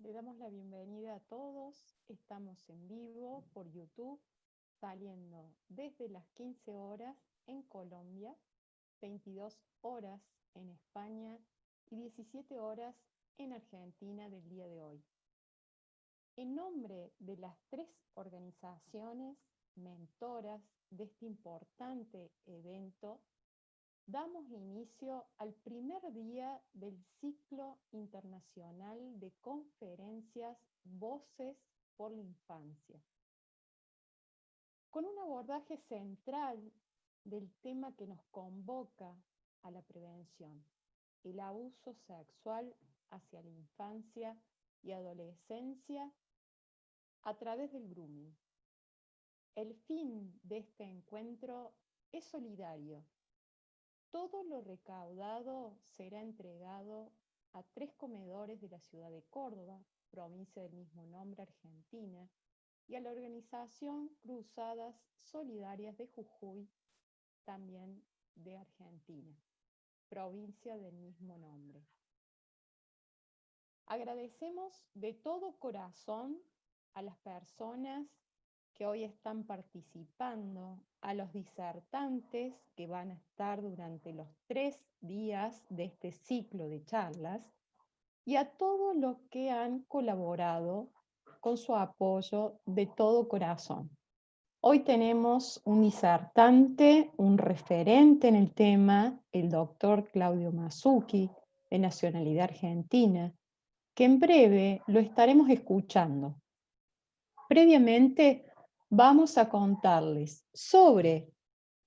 Le damos la bienvenida a todos. Estamos en vivo por YouTube, saliendo desde las 15 horas en Colombia, 22 horas en España y 17 horas en Argentina del día de hoy. En nombre de las 3 organizaciones mentoras de este importante evento, damos inicio al primer día del ciclo internacional de conferencias Voces por la Infancia, con un abordaje central del tema que nos convoca a la prevención, el abuso sexual hacia la infancia y adolescencia a través del grooming. El fin de este encuentro es solidario. Todo lo recaudado será entregado a 3 comedores de la ciudad de Córdoba, provincia del mismo nombre, Argentina, y a la organización Cruzadas Solidarias de Jujuy, también de Argentina, provincia del mismo nombre. Agradecemos de todo corazón a las personas que hoy están participando, a los disertantes que van a estar durante los 3 días de este ciclo de charlas y a todos los que han colaborado con su apoyo de todo corazón. Hoy tenemos un disertante, un referente en el tema, el doctor Claudio Masucchi, de nacionalidad argentina, que en breve lo estaremos escuchando. Previamente, vamos a contarles sobre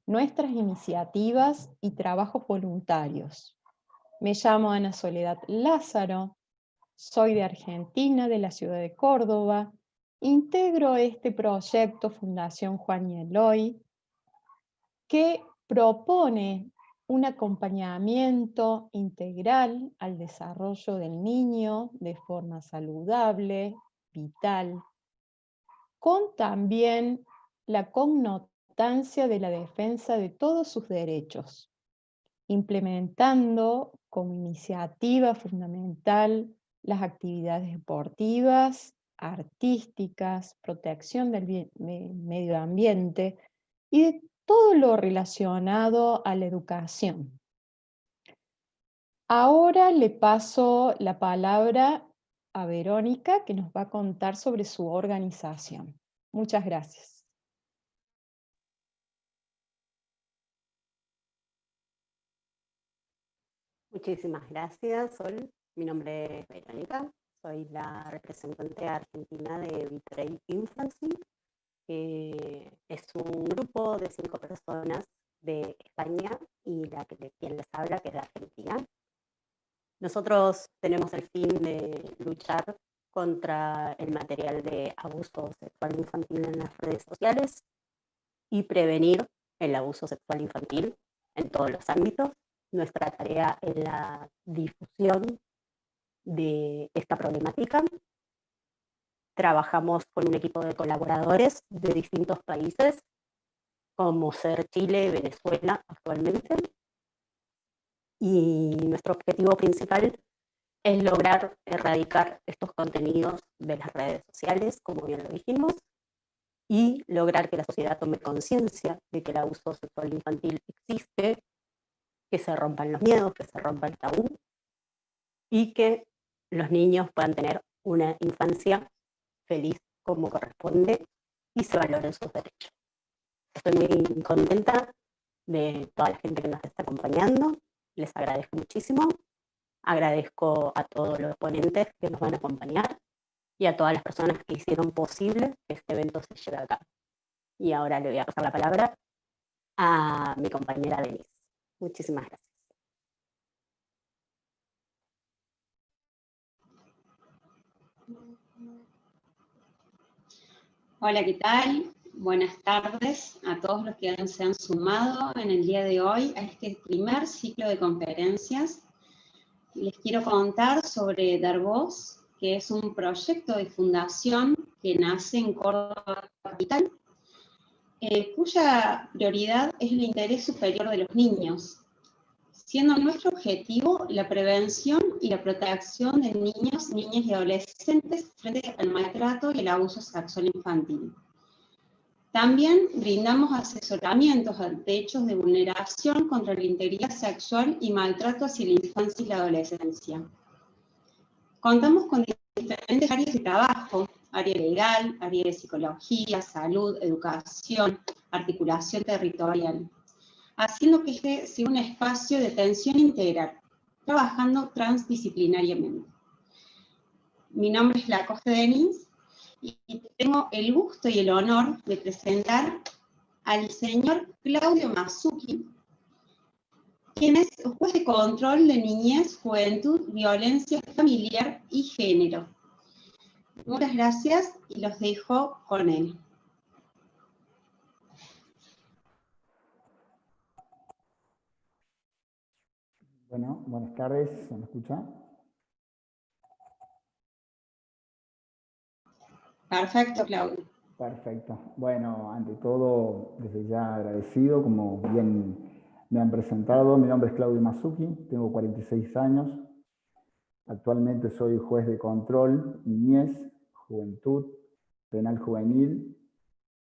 nuestras iniciativas y trabajos voluntarios. Me llamo Ana Soledad Lázaro, soy de Argentina, de la ciudad de Córdoba, integro este proyecto Fundación Juan y Eloy, que propone un acompañamiento integral al desarrollo del niño de forma saludable, vital, con también la connotancia de la defensa de todos sus derechos, implementando como iniciativa fundamental las actividades deportivas, artísticas, protección del medio ambiente y de todo lo relacionado a la educación. Ahora le paso la palabra a Verónica, que nos va a contar sobre su organización. Muchas gracias. Muchísimas gracias, Sol. Mi nombre es Verónica, soy la representante argentina de Betray Infancy, que es un grupo de 5 personas de España y quien les habla, que es de Argentina. Nosotros tenemos el fin de luchar contra el material de abuso sexual infantil en las redes sociales y prevenir el abuso sexual infantil en todos los ámbitos. Nuestra tarea es la difusión de esta problemática. Trabajamos con un equipo de colaboradores de distintos países, como ser Chile y Venezuela actualmente. Y nuestro objetivo principal es lograr erradicar estos contenidos de las redes sociales, como bien lo dijimos, y lograr que la sociedad tome conciencia de que el abuso sexual infantil existe, que se rompan los miedos, que se rompa el tabú y que los niños puedan tener una infancia feliz como corresponde y se valoren sus derechos. Estoy muy contenta de toda la gente que nos está acompañando, les agradezco muchísimo, agradezco a todos los ponentes que nos van a acompañar y a todas las personas que hicieron posible que este evento se lleve a cabo. Y ahora le voy a pasar la palabra a mi compañera Denise. Muchísimas gracias. Hola, ¿qué tal? Buenas tardes a todos los que se han sumado en el día de hoy a este primer ciclo de conferencias. Les quiero contar sobre Dar Voz, que es un proyecto de fundación que nace en Córdoba capital, cuya prioridad es el interés superior de los niños. siendo nuestro objetivo la prevención y la protección de niños, niñas y adolescentes frente al maltrato y el abuso sexual infantil. También brindamos asesoramientos ante hechos de vulneración contra la integridad sexual y maltrato hacia la infancia y la adolescencia. Contamos con diferentes áreas de trabajo, área legal, área de psicología, salud, educación, articulación territorial, haciendo que este sea un espacio de atención integral, trabajando transdisciplinariamente. Mi nombre es Lacoste Denise y tengo el gusto y el honor de presentar al señor Claudio Mazzucchi, quien es juez de control de niñez, juventud, violencia familiar y género. Muchas gracias y los dejo con él. Bueno, buenas tardes, ¿se me escucha? Perfecto, Claudio. Perfecto. Bueno, ante todo, desde ya agradecido, como bien me han presentado. Mi nombre es Claudio Mazzucchi, tengo 46 años. Actualmente soy juez de control, niñez, juventud, penal juvenil,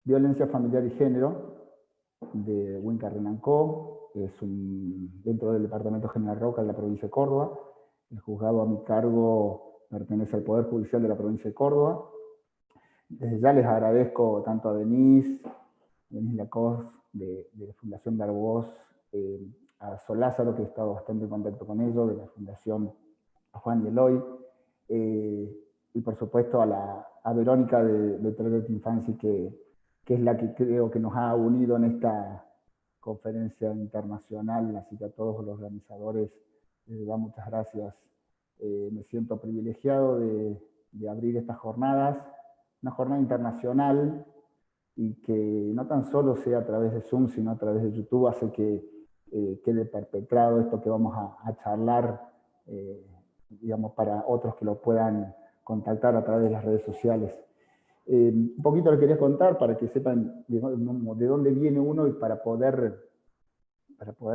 violencia familiar y género de Huinca-Renancó, dentro del Departamento General Roca de la provincia de Córdoba. El juzgado a mi cargo pertenece al Poder Judicial de la provincia de Córdoba. Desde ya les agradezco tanto a Denise Lacoste de la Fundación Darboz, a Sol Lázaro, que he estado bastante en contacto con ellos, de la Fundación Juan y Eloy, y por supuesto a Verónica de Proyecto Infancia, que es la que creo que nos ha unido en esta conferencia internacional, así que a todos los organizadores les doy muchas gracias. Me siento privilegiado de abrir estas jornadas, una jornada internacional, y que no tan solo sea a través de Zoom, sino a través de YouTube, hace que quede perpetrado esto que vamos a charlar, digamos, para otros que lo puedan contactar a través de las redes sociales. Un poquito les quería contar para que sepan de dónde viene uno y para poder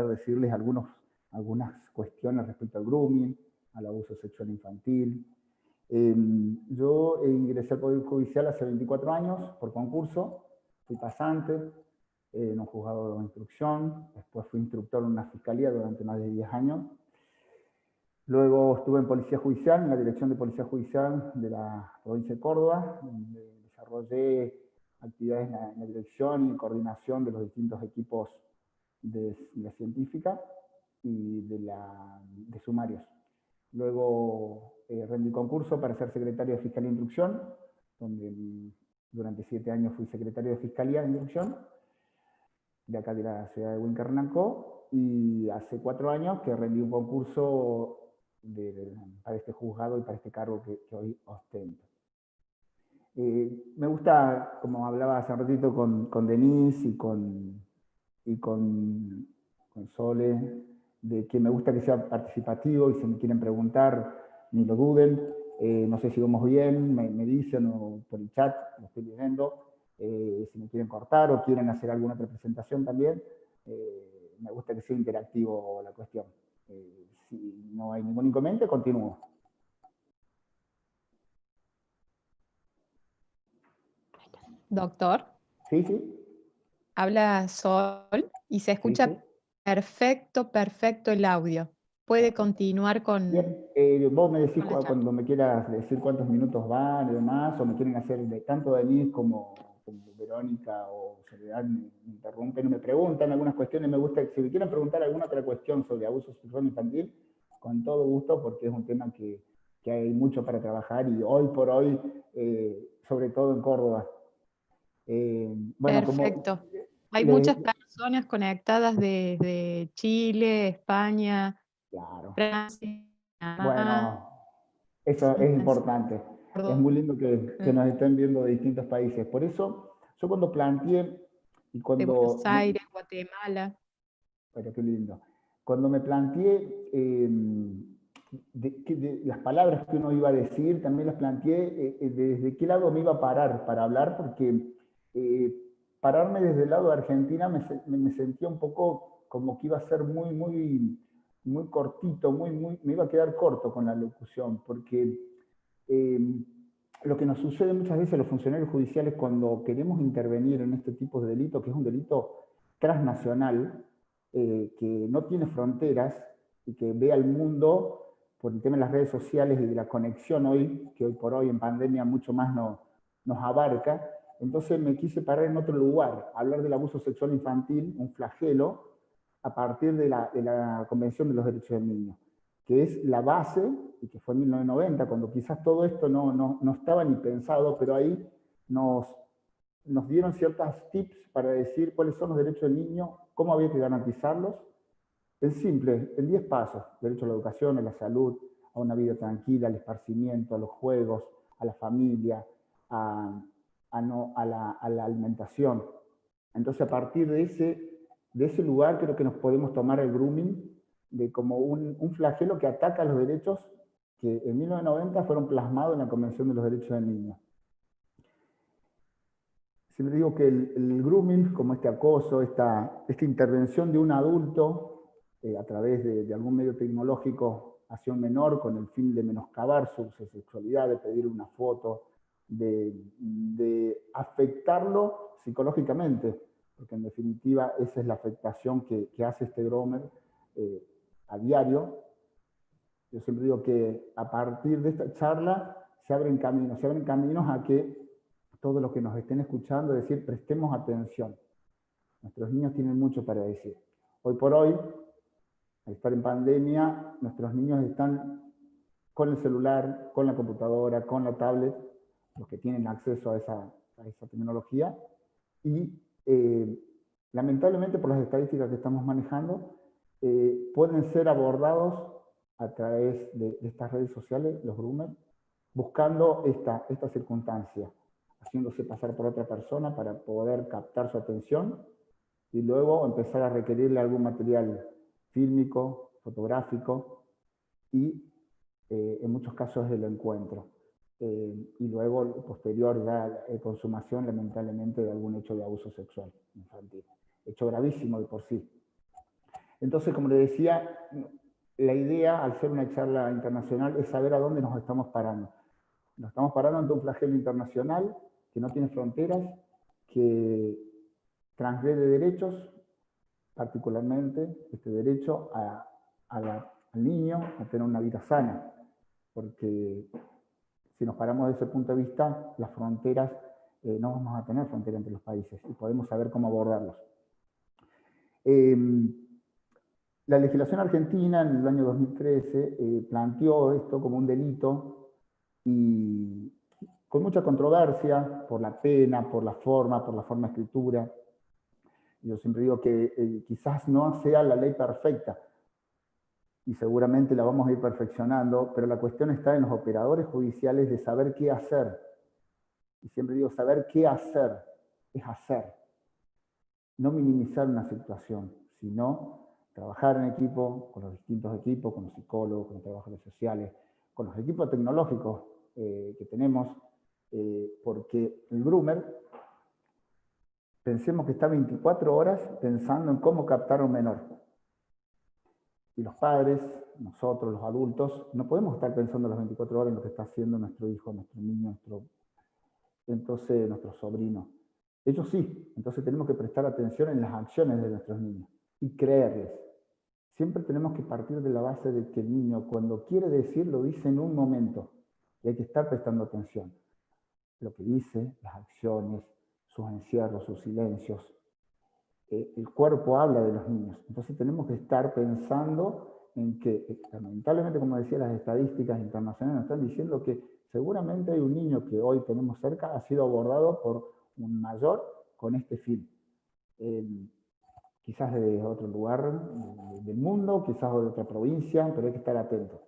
decirles algunas cuestiones respecto al grooming, al abuso sexual infantil. Yo ingresé al Poder Judicial hace 24 años por concurso, fui pasante en un juzgado de instrucción, después fui instructor en una fiscalía durante más de 10 años. Luego estuve en Policía Judicial, en la Dirección de Policía Judicial de la provincia de Córdoba, donde desarrollé actividades en la dirección y coordinación de los distintos equipos de la científica y de sumarios. Luego rendí concurso para ser secretario de Fiscalía de Instrucción, donde durante 7 años fui secretario de Fiscalía de Instrucción, de acá de la ciudad de Huinca-Hernanco, y hace 4 años que rendí un concurso para este juzgado y para este cargo que hoy ostento. Me gusta, como hablaba hace un ratito con Denise y con Sole, de que me gusta que sea participativo, y si me quieren preguntar, ni lo duden. No sé si vamos bien, me dicen, o por el chat, lo estoy leyendo. Si me quieren cortar o quieren hacer alguna otra presentación también, me gusta que sea interactivo la cuestión. Si no hay ningún inconveniente, continúo. Doctor. Sí, sí. Habla Sol y se escucha Sí. perfecto el audio. Puede continuar con... Bien, vos me decís cuando me quieras decir cuántos minutos van y demás, o me quieren hacer tanto Denise como Verónica o Soledad me interrumpen y me preguntan algunas cuestiones. Me gusta que si me quieren preguntar alguna otra cuestión sobre abuso sexual infantil, con todo gusto, porque es un tema que hay mucho para trabajar, y hoy por hoy, sobre todo en Córdoba. Bueno, perfecto. Hay muchas personas conectadas desde Chile, España, claro. Francia. Bueno, eso es importante. Es muy lindo que nos estén viendo de distintos países. Por eso, yo cuando planteé y de Buenos Aires, Guatemala. Pero qué lindo. Cuando me planteé las palabras que uno iba a decir, también las planteé desde qué lado me iba a parar para hablar, porque pararme desde el lado de Argentina me sentía un poco como que iba a ser muy muy cortito, me iba a quedar corto con la locución, porque lo que nos sucede muchas veces a los funcionarios judiciales cuando queremos intervenir en este tipo de delito, que es un delito transnacional, que no tiene fronteras y que ve al mundo por el tema de las redes sociales y de la conexión hoy, que hoy por hoy en pandemia mucho más nos abarca. Entonces me quise parar en otro lugar, hablar del abuso sexual infantil, un flagelo, a partir de la Convención de los Derechos del Niño, que es la base, y que fue en 1990, cuando quizás todo esto no estaba ni pensado, pero ahí nos dieron ciertos tips para decir cuáles son los derechos del niño, cómo había que garantizarlos. Es simple, en 10 pasos: derecho a la educación, a la salud, a una vida tranquila, al esparcimiento, a los juegos, a la familia, a la alimentación. Entonces, a partir de ese lugar, creo que nos podemos tomar el grooming de como un flagelo que ataca los derechos que en 1990 fueron plasmados en la Convención de los Derechos del Niño. Siempre digo que el grooming, como este acoso, esta intervención de un adulto a través de algún medio tecnológico hacia un menor con el fin de menoscabar su sexualidad, de pedir una foto, de afectarlo psicológicamente, porque en definitiva esa es la afectación que hace este groomer a diario. Yo siempre digo que a partir de esta charla se abren caminos a que todos los que nos estén escuchando, decir, prestemos atención. Nuestros niños tienen mucho para decir. Hoy por hoy, al estar en pandemia, nuestros niños están con el celular, con la computadora, con la tablet, los que tienen acceso a esa tecnología, y lamentablemente por las estadísticas que estamos manejando, pueden ser abordados a través de estas redes sociales, los groomers, buscando esta circunstancia, haciéndose pasar por otra persona para poder captar su atención y luego empezar a requerirle algún material fílmico, fotográfico y en muchos casos el encuentro. Y luego, posterior, ya consumación, lamentablemente, de algún hecho de abuso sexual infantil. Hecho gravísimo de por sí. Entonces, como le decía, la idea, al ser una charla internacional, es saber a dónde nos estamos parando. Nos estamos parando ante un flagelo internacional que no tiene fronteras, que transgrede derechos, particularmente este derecho al niño a tener una vida sana, porque si nos paramos de ese punto de vista, las fronteras, no vamos a tener frontera entre los países y podemos saber cómo abordarlos. La legislación argentina en el año 2013 planteó esto como un delito y con mucha controversia por la pena, por la forma de escritura. Yo siempre digo que quizás no sea la ley perfecta y seguramente la vamos a ir perfeccionando, pero la cuestión está en los operadores judiciales de saber qué hacer. Y siempre digo, saber qué hacer es hacer. No minimizar una situación, sino trabajar en equipo, con los distintos equipos, con los psicólogos, con los trabajadores sociales, con los equipos tecnológicos que tenemos, porque el groomer, pensemos que está 24 horas pensando en cómo captar a un menor. Y los padres, nosotros, los adultos, no podemos estar pensando las 24 horas en lo que está haciendo nuestro hijo, nuestro niño, nuestro sobrino. Ellos sí, entonces tenemos que prestar atención en las acciones de nuestros niños y creerles. Siempre tenemos que partir de la base de que el niño, cuando quiere decir, lo dice en un momento. Y hay que estar prestando atención. Lo que dice, las acciones, sus encierros, sus silencios. El cuerpo habla de los niños. Entonces tenemos que estar pensando en que, lamentablemente, como decía, las estadísticas internacionales nos están diciendo que seguramente hay un niño que hoy tenemos cerca, ha sido abordado por un mayor con este fin. Quizás de otro lugar del mundo, quizás de otra provincia, pero hay que estar atentos.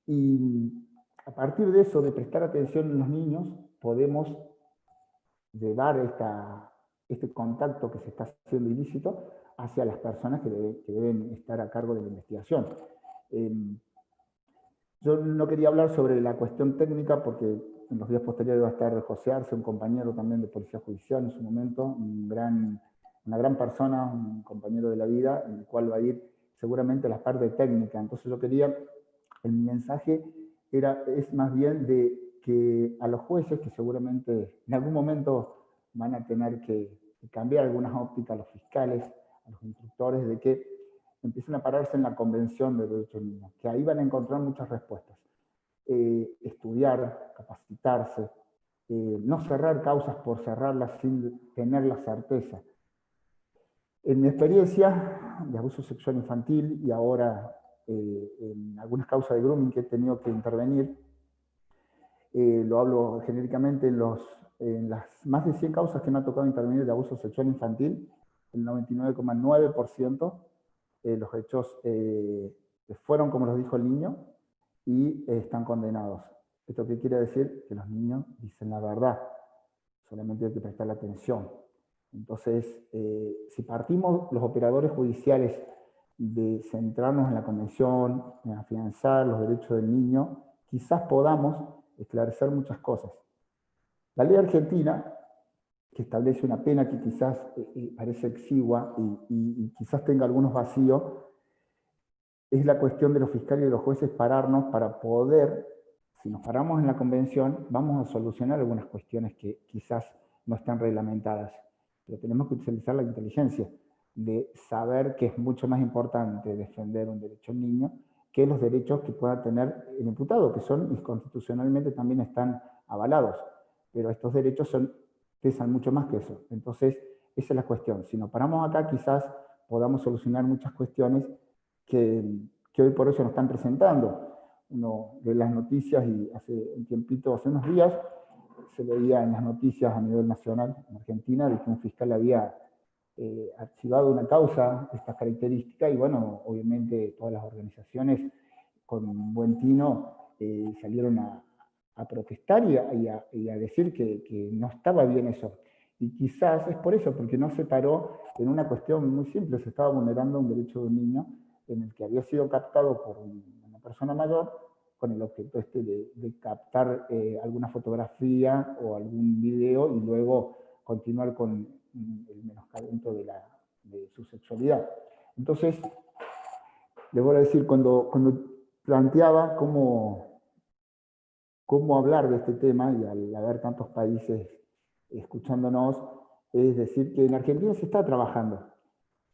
Y a partir de eso, de prestar atención en los niños, podemos llevar este contacto que se está haciendo ilícito hacia las personas que deben estar a cargo de la investigación. Yo no quería hablar sobre la cuestión técnica porque en los días posteriores va a estar José Arce, un compañero también de Policía Judicial en su momento, una gran persona, un compañero de la vida, en el cual va a ir seguramente la parte técnica. Entonces yo quería, mi mensaje es más bien de que a los jueces, que seguramente en algún momento van a tener que cambiar algunas ópticas, a los fiscales, a los instructores, de que empiecen a pararse en la Convención de Derechos del Niño, que ahí van a encontrar muchas respuestas. Estudiar, capacitarse, no cerrar causas por cerrarlas sin tener la certeza. En mi experiencia de abuso sexual infantil y ahora en algunas causas de grooming que he tenido que intervenir, lo hablo genéricamente en las más de 100 causas que me ha tocado intervenir de abuso sexual infantil, el 99,9% los hechos fueron como los dijo el niño y están condenados. ¿Esto qué quiere decir? Que los niños dicen la verdad, solamente hay que prestarle atención. Entonces, si partimos los operadores judiciales de centrarnos en la convención, en afianzar los derechos del niño, quizás podamos esclarecer muchas cosas. La ley argentina, que establece una pena que quizás parece exigua y quizás tenga algunos vacíos, es la cuestión de los fiscales y de los jueces pararnos para poder, si nos paramos en la convención, vamos a solucionar algunas cuestiones que quizás no están reglamentadas. Pero tenemos que utilizar la inteligencia de saber que es mucho más importante defender un derecho al niño que los derechos que pueda tener el imputado, que son, y constitucionalmente también están avalados. Pero estos derechos pesan mucho más que eso. Entonces, esa es la cuestión. Si nos paramos acá, quizás podamos solucionar muchas cuestiones que hoy por hoy se nos están presentando. Uno ve las noticias y hace un tiempito, hace unos días, se veía en las noticias a nivel nacional en Argentina de que un fiscal había archivado una causa de estas características y bueno, obviamente todas las organizaciones con buen tino salieron a protestar y a decir que no estaba bien eso. Y quizás es por eso, porque no se paró en una cuestión muy simple, se estaba vulnerando un derecho de un niño en el que había sido captado por una persona mayor con el objeto de captar alguna fotografía o algún video y luego continuar con el menoscabamiento de su sexualidad. Entonces, les voy a decir, cuando planteaba cómo hablar de este tema, y al haber tantos países escuchándonos, es decir, que en Argentina se está trabajando.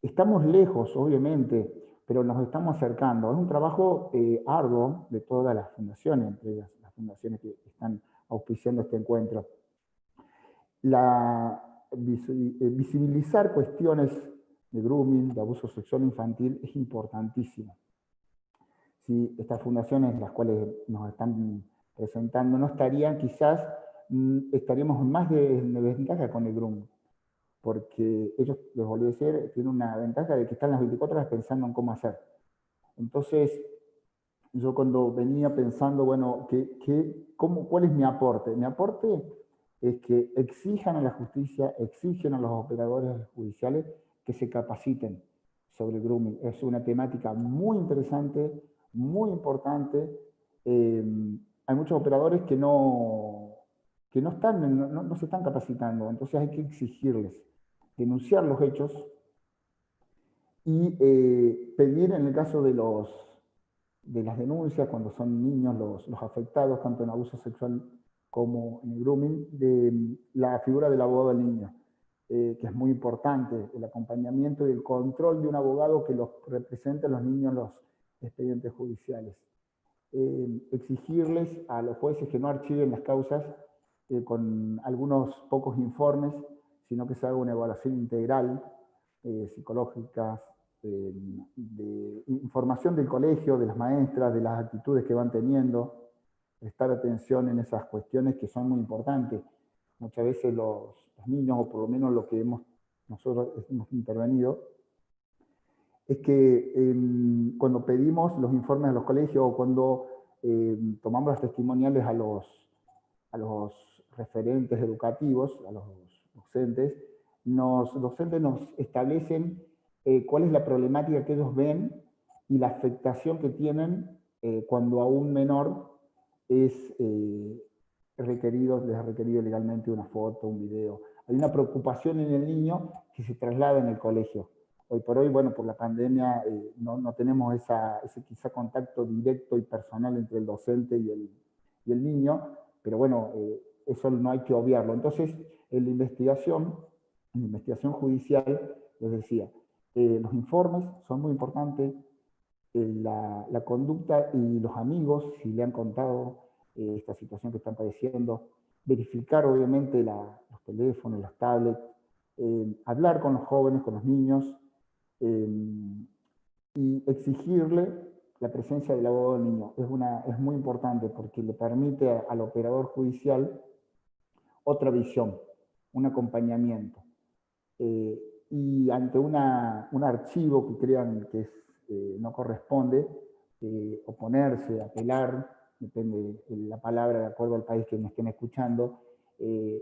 Estamos lejos, obviamente, pero nos estamos acercando. Es un trabajo arduo de todas las fundaciones, entre ellas las fundaciones que están auspiciando este encuentro. Visibilizar cuestiones de grooming, de abuso sexual infantil, es importantísimo. Si estas fundaciones, las cuales nos están presentando, no estarían, quizás estaríamos más de desventaja con el grooming. Porque ellos, les volví a decir, tienen una ventaja de que están las 24 horas pensando en cómo hacer. Entonces, yo cuando venía pensando, bueno, ¿cuál es mi aporte? Mi aporte es que exijan a la justicia, exigen a los operadores judiciales que se capaciten sobre el grooming. Es una temática muy interesante, muy importante. Hay muchos operadores que no se están capacitando, entonces hay que exigirles, denunciar los hechos y pedir, en el caso de las denuncias, cuando son niños los afectados, tanto en abuso sexual como en el grooming, de la figura del abogado del niño, que es muy importante, el acompañamiento y el control de un abogado que los represente a los niños en los expedientes judiciales. Exigirles a los jueces que no archiven las causas con algunos pocos informes, sino que se haga una evaluación integral, psicológica, de información del colegio, de las maestras, de las actitudes que van teniendo, prestar atención en esas cuestiones que son muy importantes. Muchas veces los niños, o por lo menos lo que nosotros hemos intervenido, es que cuando pedimos los informes a los colegios o cuando tomamos las testimoniales a los referentes educativos, a los docentes, los docentes nos establecen cuál es la problemática que ellos ven y la afectación que tienen cuando a un menor les es requerido legalmente una foto, un video. Hay una preocupación en el niño que se traslada en el colegio. Hoy por hoy, bueno, por la pandemia no tenemos ese quizá contacto directo y personal entre el docente y el niño, pero bueno, eso no hay que obviarlo. Entonces, en la investigación judicial, les decía, los informes son muy importantes, la conducta y los amigos, si le han contado esta situación que están padeciendo, verificar obviamente los teléfonos, las tablets, hablar con los jóvenes, con los niños, y exigirle la presencia del abogado del niño. Es muy importante porque le permite al operador judicial otra visión, un acompañamiento. Y ante un archivo que crean que no corresponde, oponerse, apelar, depende de la palabra de acuerdo al país que me estén escuchando,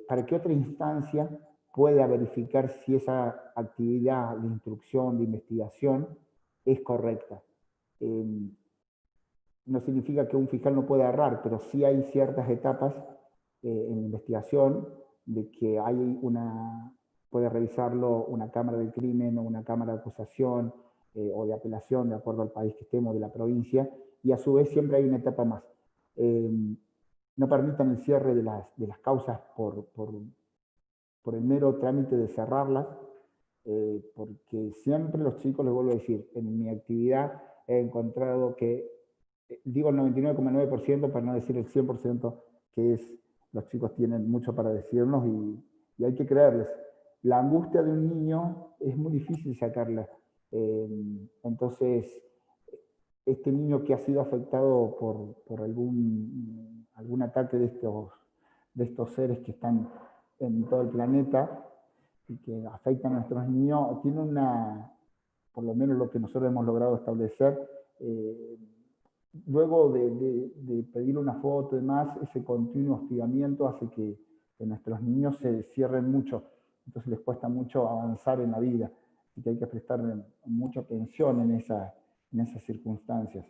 para que otra instancia pueda verificar si esa actividad de instrucción, de investigación, es correcta. No significa que un fiscal no pueda errar, pero sí hay ciertas etapas en la investigación de que puede revisarlo una cámara del crimen o una cámara de acusación o de apelación, de acuerdo al país que estemos, de la provincia, y a su vez siempre hay una etapa más. No permitan el cierre de las causas por el mero trámite de cerrarlas, porque siempre los chicos, les vuelvo a decir, en mi actividad he encontrado que, digo el 99,9% para no decir el 100%, que los chicos tienen mucho para decirnos y hay que creerles. La angustia de un niño es muy difícil sacarla. Entonces, este niño que ha sido afectado por algún ataque de estos seres que están en todo el planeta y que afectan a nuestros niños, tiene por lo menos lo que nosotros hemos logrado establecer, luego de pedir una foto y demás, ese continuo hostigamiento hace que nuestros niños se cierren mucho, entonces les cuesta mucho avanzar en la vida, y que hay que prestar mucha atención en esas circunstancias.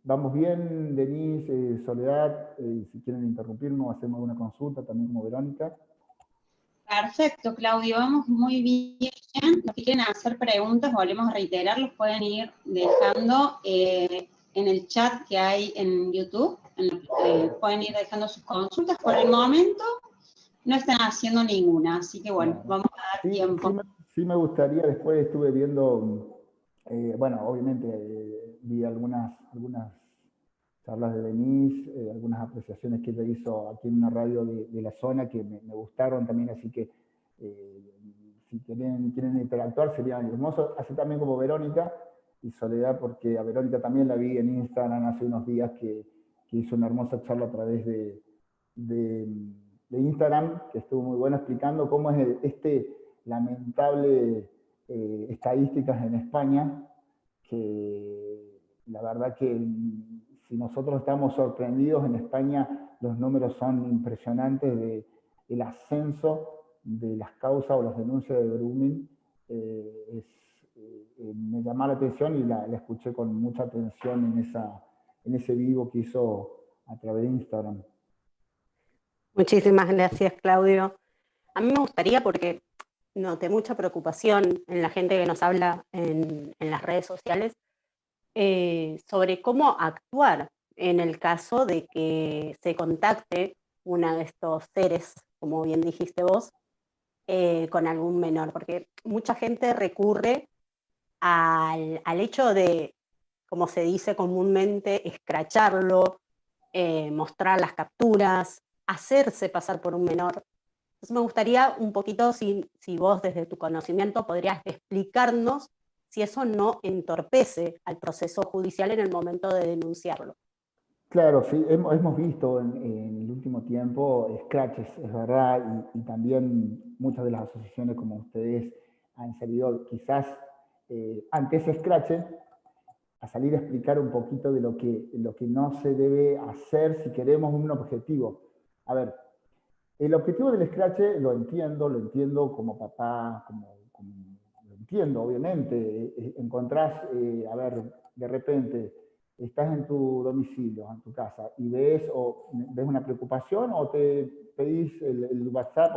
Vamos bien, Denise, Soledad, si quieren interrumpirnos, hacemos una consulta también como Verónica. Perfecto, Claudio, vamos muy bien. Los que quieren hacer preguntas, volvemos a reiterar, los pueden ir dejando en el chat que hay en YouTube. Pueden ir dejando sus consultas. Por el momento no están haciendo ninguna, así que bueno, vamos a dar tiempo. Sí me gustaría, después estuve viendo, bueno, obviamente vi algunas charlas de Denise, algunas apreciaciones que ella hizo aquí en una radio de la zona que me gustaron también, así que si quieren interactuar sería hermoso, así también como Verónica y Soledad, porque a Verónica también la vi en Instagram hace unos días que hizo una hermosa charla a través de Instagram, que estuvo muy buena explicando cómo es este lamentable estadísticas en España, que la verdad que si nosotros estamos sorprendidos, en España los números son impresionantes del ascenso de las causas o las denuncias de grooming. Me llamó la atención y la escuché con mucha atención en ese vivo que hizo a través de Instagram. Muchísimas gracias, Claudio. A mí me gustaría, porque noté mucha preocupación en la gente que nos habla en las redes sociales, sobre cómo actuar en el caso de que se contacte uno de estos seres, como bien dijiste vos, con algún menor, porque mucha gente recurre al hecho de, como se dice comúnmente, escracharlo, mostrar las capturas, hacerse pasar por un menor. Entonces me gustaría un poquito, si vos desde tu conocimiento podrías explicarnos si eso no entorpece al proceso judicial en el momento de denunciarlo. Claro, sí, hemos visto en el último tiempo scratches, es verdad, y también muchas de las asociaciones como ustedes han salido quizás ante ese scratch a salir a explicar un poquito de lo que no se debe hacer si queremos un objetivo. A ver, el objetivo del scratch lo entiendo como papá, lo entiendo, obviamente. Encontrás, a ver, de repente estás en tu domicilio, en tu casa, y ves una preocupación o te pedís el WhatsApp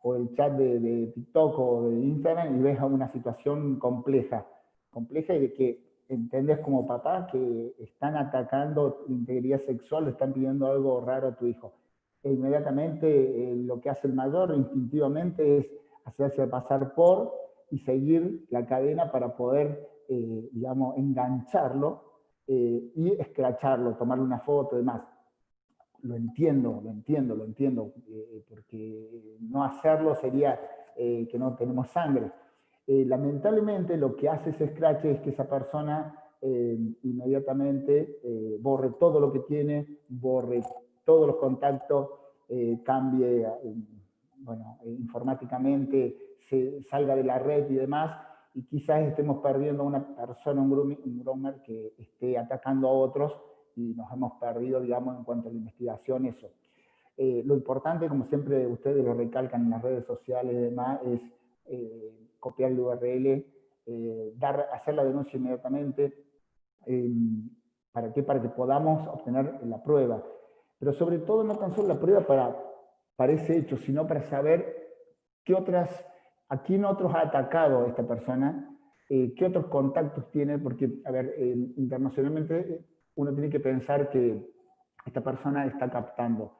o el chat de TikTok o de Instagram y ves a una situación compleja y de que entendés como papá que están atacando la integridad sexual, le están pidiendo algo raro a tu hijo. E inmediatamente lo que hace el mayor instintivamente es hacerse pasar por y seguir la cadena para poder, digamos, engancharlo y escracharlo, tomarle una foto y demás. Lo entiendo, porque no hacerlo sería que no tenemos sangre. Lamentablemente lo que hace ese scratch es que esa persona inmediatamente borre todo lo que tiene, borre todos los contactos, cambie, informáticamente, salga de la red y demás, y quizás estemos perdiendo a una persona, un groomer que esté atacando a otros, y nos hemos perdido, digamos, en cuanto a la investigación, eso. Lo importante, como siempre ustedes lo recalcan en las redes sociales y demás, es copiar el URL, hacer la denuncia inmediatamente. ¿Para qué? Para que podamos obtener la prueba. Pero sobre todo, no tan solo la prueba para ese hecho, sino para saber a quién otros ha atacado esta persona, qué otros contactos tiene, porque, a ver, internacionalmente uno tiene que pensar que esta persona está captando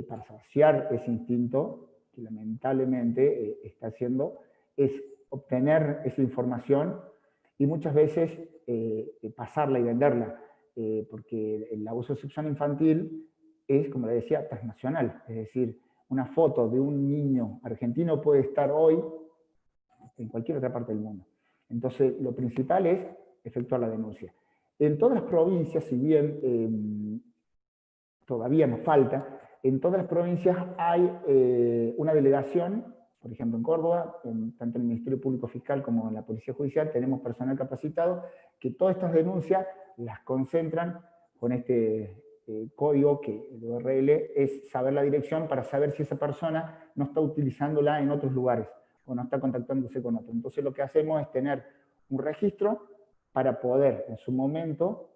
para saciar ese instinto, que lamentablemente está haciendo, es obtener esa información y muchas veces pasarla y venderla, porque el abuso sexual infantil es, como le decía, transnacional, es decir, una foto de un niño argentino puede estar hoy en cualquier otra parte del mundo. Entonces, lo principal es efectuar la denuncia. En todas las provincias, si bien todavía nos falta, en todas las provincias hay una delegación, por ejemplo en Córdoba, tanto en el Ministerio Público Fiscal como en la Policía Judicial, tenemos personal capacitado que todas estas denuncias las concentran con este código, que el URL es saber la dirección para saber si esa persona no está utilizándola en otros lugares o no está contactándose con otros. Entonces lo que hacemos es tener un registro para poder en su momento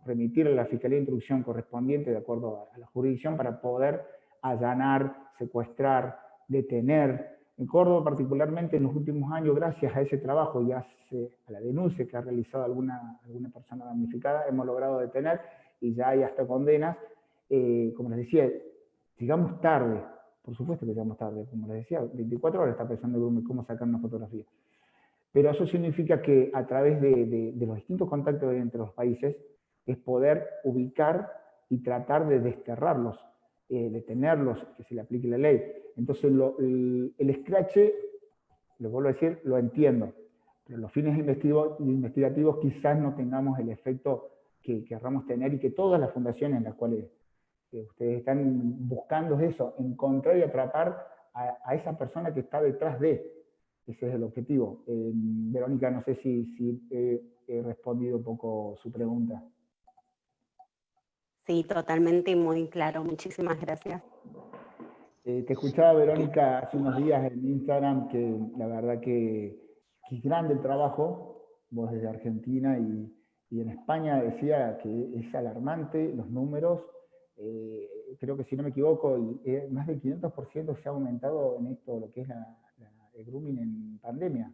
remitir a la Fiscalía de Instrucción correspondiente de acuerdo a la jurisdicción para poder allanar, secuestrar, detener. En Córdoba particularmente en los últimos años, gracias a ese trabajo y a la denuncia que ha realizado alguna persona damnificada, hemos logrado detener y ya hay hasta condenas. Como les decía, llegamos tarde, por supuesto que llegamos tarde, como les decía, 24 horas está pensando cómo sacar una fotografía. Pero eso significa que a través de los distintos contactos entre los países es poder ubicar y tratar de desterrarlos, detenerlos, que se le aplique la ley. Entonces el scratch, les vuelvo a decir, lo entiendo, pero los fines investigativos quizás no tengamos el efecto que querramos tener y que todas las fundaciones en las cuales ustedes están buscando es eso, encontrar y atrapar a esa persona que está detrás de. Ese es el objetivo. Verónica, no sé si he respondido un poco su pregunta. Sí, totalmente y muy claro. Muchísimas gracias. Te escuchaba, Verónica, hace unos días en Instagram, que la verdad que es grande el trabajo, vos desde Argentina y en España decía que es alarmante los números. Creo que si no me equivoco, más del 500% se ha aumentado en esto, lo que es el grooming en pandemia.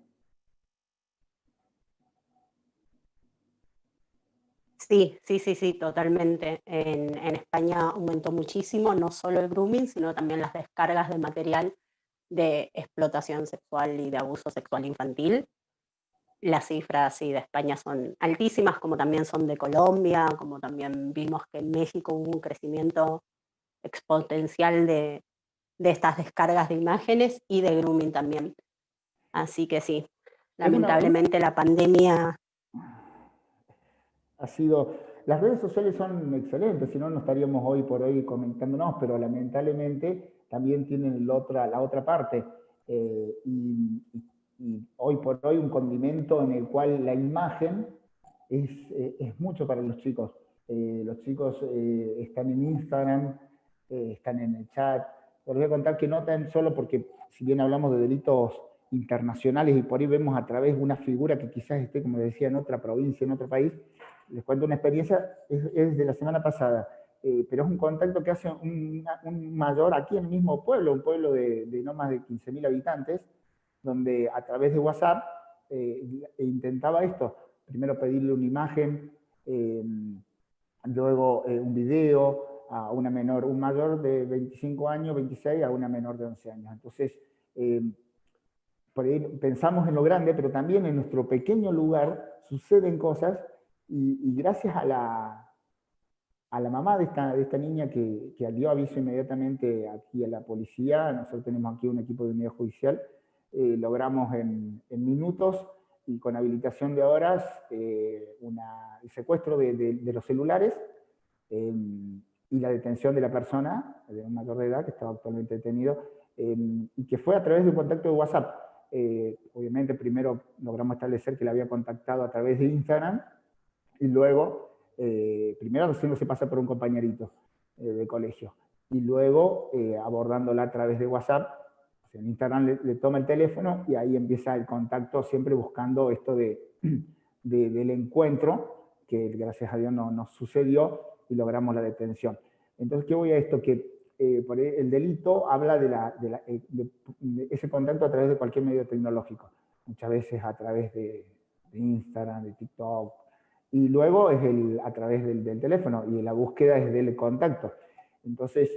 Sí, totalmente. En España aumentó muchísimo, no solo el grooming, sino también las descargas de material de explotación sexual y de abuso sexual infantil. Las cifras de España son altísimas, como también son de Colombia, como también vimos que en México hubo un crecimiento exponencial de estas descargas de imágenes y de grooming también. Así que sí, lamentablemente la pandemia ha sido... Las redes sociales son excelentes, si no, no estaríamos hoy por hoy comentándonos, pero lamentablemente también tienen la otra parte. Y hoy por hoy un condimento en el cual la imagen es mucho para los chicos. Los chicos están en Instagram, están en el chat. Les voy a contar que no tan solo porque, si bien hablamos de delitos internacionales y por ahí vemos a través de una figura que quizás esté, como decía, en otra provincia, en otro país, les cuento una experiencia, es de la semana pasada. pero es un contacto que hace un mayor aquí en el mismo pueblo, un pueblo de no más de 15.000 habitantes, donde a través de WhatsApp intentaba esto, primero pedirle una imagen, luego un video a una menor, un mayor de 25 años, 26, a una menor de 11 años. Entonces, por ahí pensamos en lo grande, pero también en nuestro pequeño lugar suceden cosas y gracias a la mamá de esta niña que dio aviso inmediatamente aquí a la policía, nosotros tenemos aquí un equipo de unidad judicial, logramos en minutos y con habilitación de horas el secuestro de los celulares y la detención de la persona, de un mayor de edad que estaba actualmente detenido, y que fue a través de un contacto de WhatsApp. Obviamente primero logramos establecer que la había contactado a través de Instagram y luego, primero haciéndose pasar por un compañerito de colegio y luego abordándola a través de WhatsApp. O sea, en Instagram le toma el teléfono y ahí empieza el contacto, siempre buscando esto del encuentro, que gracias a Dios no nos sucedió y logramos la detención. Entonces, ¿qué voy a esto? Que por el delito habla de ese contacto a través de cualquier medio tecnológico, muchas veces a través de Instagram, de TikTok, y luego es a través del teléfono, y la búsqueda es del contacto. Entonces,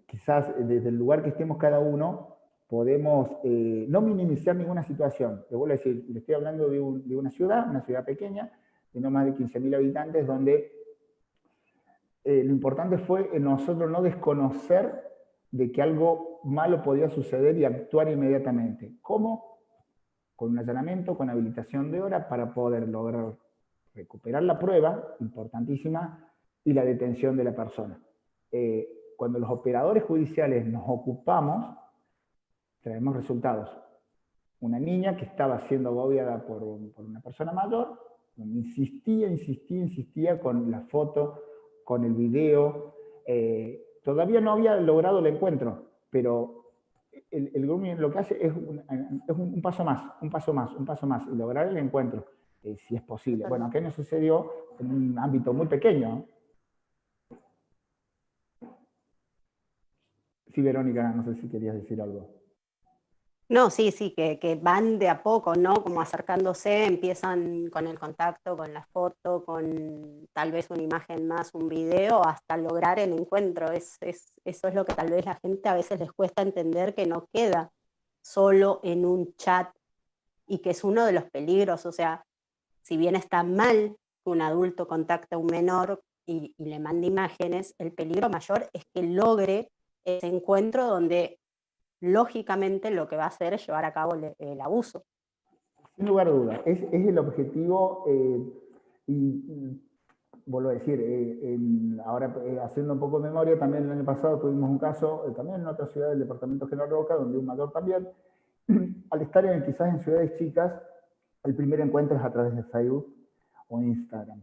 quizás desde el lugar que estemos cada uno, podemos no minimizar ninguna situación. Le vuelvo a decir, le estoy hablando de una ciudad pequeña, de no más de 15.000 habitantes, donde lo importante fue nosotros no desconocer de que algo malo podía suceder y actuar inmediatamente. ¿Cómo? Con un allanamiento, con habilitación de hora, para poder lograr recuperar la prueba, importantísima, y la detención de la persona. Cuando los operadores judiciales nos ocupamos, traemos resultados. Una niña que estaba siendo agobiada por una persona mayor, insistía con la foto, con el video. Todavía no había logrado el encuentro, pero el grooming lo que hace es un paso más, y lograr el encuentro, si es posible. Bueno, aquí nos sucedió en un ámbito muy pequeño. Sí, Verónica, no sé si querías decir algo. No, sí, que van de a poco, ¿no? Como acercándose, empiezan con el contacto, con la foto, con tal vez una imagen más, un video, hasta lograr el encuentro. Eso es lo que tal vez la gente a veces les cuesta entender, que no queda solo en un chat, y que es uno de los peligros. O sea, si bien está mal que un adulto contacte a un menor y le mande imágenes, el peligro mayor es que logre ese encuentro donde lógicamente lo que va a hacer es llevar a cabo el abuso. Sin lugar a dudas, es el objetivo, y vuelvo a decir, ahora haciendo un poco de memoria, también el año pasado tuvimos un caso, también en otra ciudad del departamento General Roca, donde un mayor también, al estar quizás en ciudades chicas, el primer encuentro es a través de Facebook o Instagram.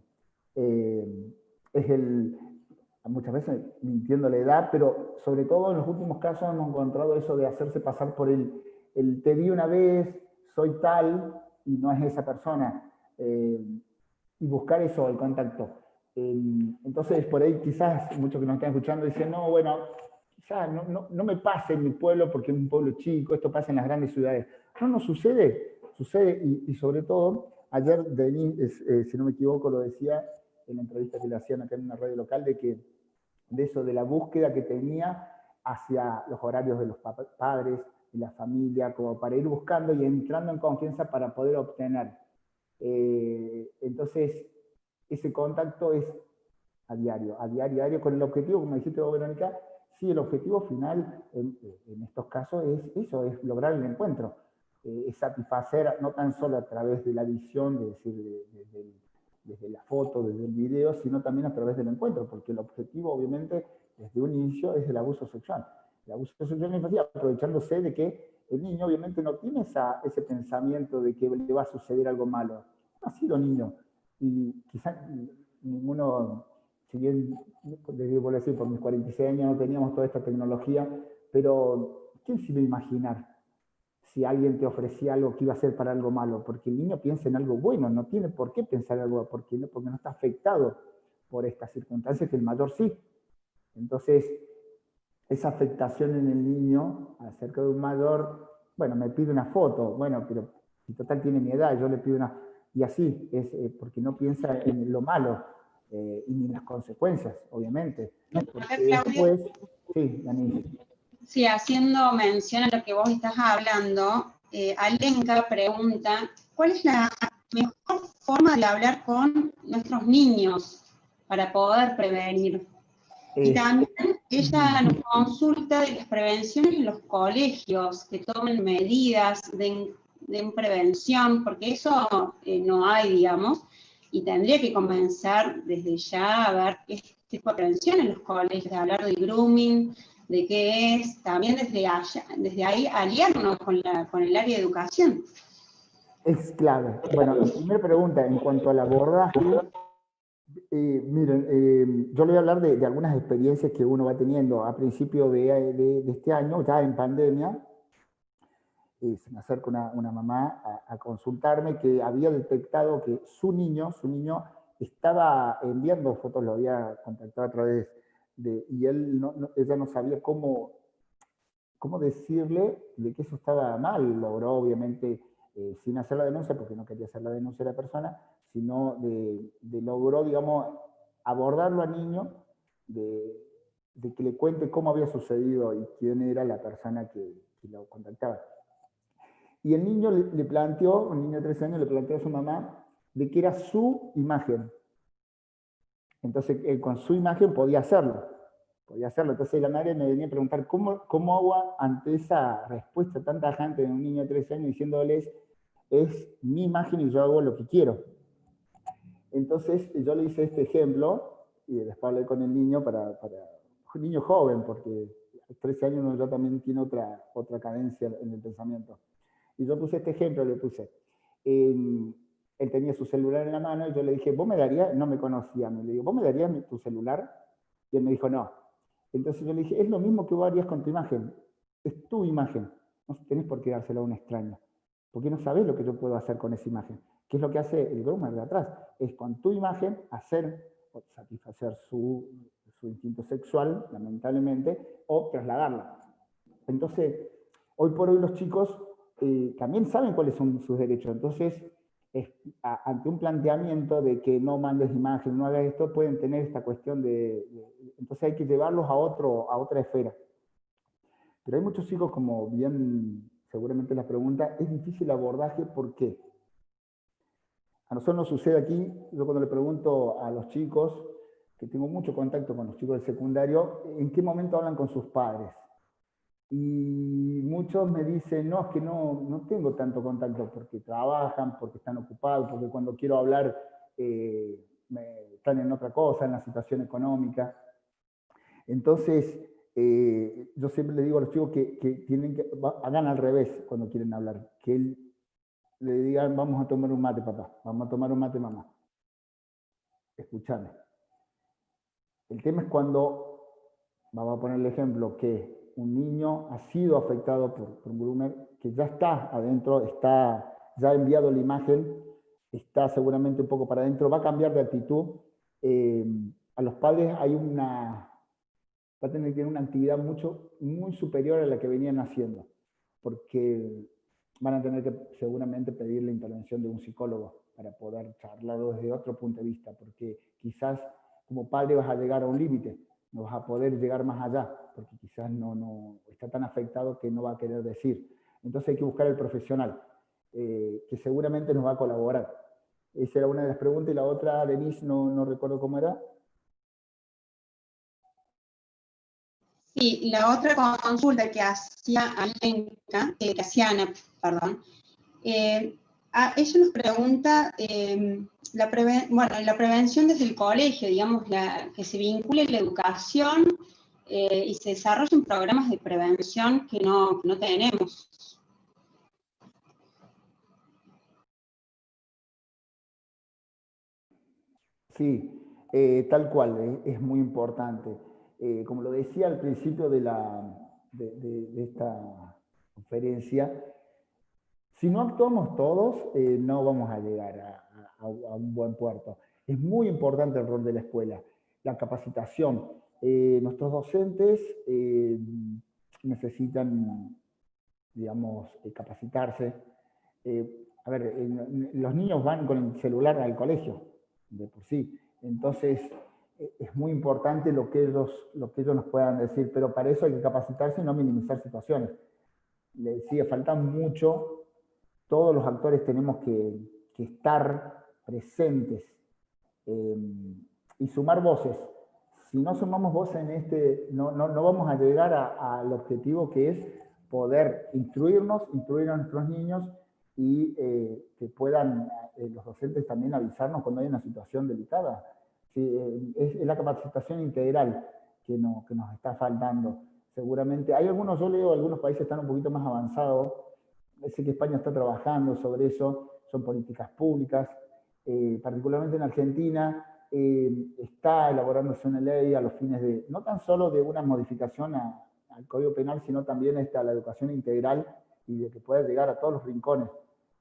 Muchas veces mintiendo la edad, pero sobre todo en los últimos casos hemos encontrado eso de hacerse pasar por el te vi una vez, soy tal, y no es esa persona, y buscar eso, el contacto. Entonces, por ahí quizás muchos que nos están escuchando dicen, no, bueno, quizás no me pase en mi pueblo porque es un pueblo chico, esto pasa en las grandes ciudades. No sucede, y sobre todo, ayer Denis, si no me equivoco, lo decía en la entrevista que le hacían acá en una radio local, de eso, de la búsqueda que tenía hacia los horarios de los padres y la familia, como para ir buscando y entrando en confianza para poder obtener. Entonces, ese contacto es a diario, con el objetivo, como dijiste vos, Verónica, sí, el objetivo final en estos casos es eso, es lograr el encuentro, es satisfacer no tan solo a través de la visión, desde la foto, desde el video, sino también a través del encuentro, porque el objetivo, obviamente, desde un inicio es el abuso sexual. El abuso sexual infantil, aprovechándose de que el niño obviamente no tiene ese pensamiento de que le va a suceder algo malo. No ha sido niño. Y quizás ninguno, si bien, vuelvo a decir, por mis 46 años no teníamos toda esta tecnología, pero ¿quién se iba a imaginar si alguien te ofrecía algo que iba a ser para algo malo? Porque el niño piensa en algo bueno, no tiene por qué pensar algo, porque no está afectado por estas circunstancias, que el mayor sí. Entonces, esa afectación en el niño acerca de un mayor, bueno, me pide una foto, bueno, pero si total tiene mi edad, yo le pido una... Y así, es porque no piensa en lo malo y ni en las consecuencias, obviamente. Porque después... Sí, Dani. Sí, haciendo mención a lo que vos estás hablando, Alenka pregunta, ¿cuál es la mejor forma de hablar con nuestros niños para poder prevenir? Y también ella nos consulta de las prevenciones en los colegios, que tomen medidas de prevención, porque eso no hay, digamos, y tendría que comenzar desde ya a ver qué tipo de prevención en los colegios, de hablar de grooming, de qué es, también desde ahí aliarnos con el área de educación. Es clave. Bueno, la primera pregunta en cuanto al abordaje, miren, yo le voy a hablar de algunas experiencias que uno va teniendo. A principio de este año, ya en pandemia, se me acerca una mamá a consultarme que había detectado que su niño estaba enviando fotos, lo había contactado a través y ella no sabía cómo decirle de que eso estaba mal. Logró, obviamente, sin hacer la denuncia, porque no quería hacer la denuncia de la persona, sino logró, digamos, abordarlo al niño, de que le cuente cómo había sucedido y quién era la persona que lo contactaba. Y el niño le planteó, un niño de 13 años le planteó a su mamá de que era su imagen. Entonces, él con su imagen podía hacerlo. Entonces la madre me venía a preguntar, ¿cómo hago ante esa respuesta tan tajante de un niño de 13 años diciéndoles, es mi imagen y yo hago lo que quiero? Entonces yo le hice este ejemplo, y después hablé con el niño para un niño joven, porque a 13 años uno ya también tiene otra cadencia en el pensamiento. Y yo puse este ejemplo, le puse, él tenía su celular en la mano, y yo le dije, ¿vos me darías? No me conocía, le digo, ¿vos me darías tu celular? Y él me dijo, no. Entonces yo le dije, es lo mismo que vos harías con tu imagen, es tu imagen, no tenés por qué dársela a un extraño, porque no sabés lo que yo puedo hacer con esa imagen. ¿Qué es lo que hace el groomer de atrás? Es con tu imagen satisfacer su instinto sexual, lamentablemente, o trasladarla. Entonces, hoy por hoy los chicos también saben cuáles son sus derechos. Entonces, ante un planteamiento de que no mandes imagen, no hagas esto, pueden tener esta cuestión entonces hay que llevarlos a otra esfera. Pero hay muchos chicos, como bien seguramente la pregunta, es difícil el abordaje. ¿Por qué? A nosotros nos sucede aquí, yo cuando le pregunto a los chicos, que tengo mucho contacto con los chicos del secundario, ¿en qué momento hablan con sus padres? Y muchos me dicen, no, es que no tengo tanto contacto porque trabajan, porque están ocupados, porque cuando quiero hablar están en otra cosa, en la situación económica. Entonces, yo siempre le digo a los chicos que hagan al revés cuando quieren hablar, que le digan, vamos a tomar un mate, papá, vamos a tomar un mate, mamá. Escúchame. El tema es cuando, vamos a poner el ejemplo, que un niño ha sido afectado por un groomer, que ya está adentro, ya ha enviado la imagen, está seguramente un poco para adentro, va a cambiar de actitud. A los padres va a tener que tener una actividad muy superior a la que venían haciendo, porque van a tener que seguramente pedir la intervención de un psicólogo para poder charlarlo desde otro punto de vista, porque quizás como padre vas a llegar a un límite, no vas a poder llegar más allá, porque quizás no está tan afectado que no va a querer decir. Entonces hay que buscar el profesional, que seguramente nos va a colaborar. Esa era una de las preguntas, y la otra, Denise, no recuerdo cómo era. Sí, la otra consulta que hacía Alenka, que hacía Ana, perdón, ella nos pregunta la prevención desde el colegio, digamos, que se vincule la educación y se desarrollen programas de prevención que no tenemos. Sí, tal cual, es muy importante. Como lo decía al principio de esta conferencia, si no actuamos todos, no vamos a llegar a un buen puerto. Es muy importante el rol de la escuela, la capacitación. nuestros docentes necesitan, digamos, capacitarse. A ver, los niños van con el celular al colegio, de por sí. Entonces, es muy importante lo que ellos nos puedan decir, pero para eso hay que capacitarse y no minimizar situaciones. Le decía, falta mucho, todos los actores tenemos que estar presentes y sumar voces. Si no sumamos voces en no vamos a llegar al objetivo que es poder instruir a nuestros niños y que puedan los docentes también avisarnos cuando hay una situación delicada. Sí, es la capacitación integral que nos está faltando. Seguramente, yo leo algunos países están un poquito más avanzados, sé que España está trabajando sobre eso, son políticas públicas, particularmente en Argentina, está elaborándose una ley a los fines de, no tan solo de una modificación al Código Penal, sino también a la educación integral y de que pueda llegar a todos los rincones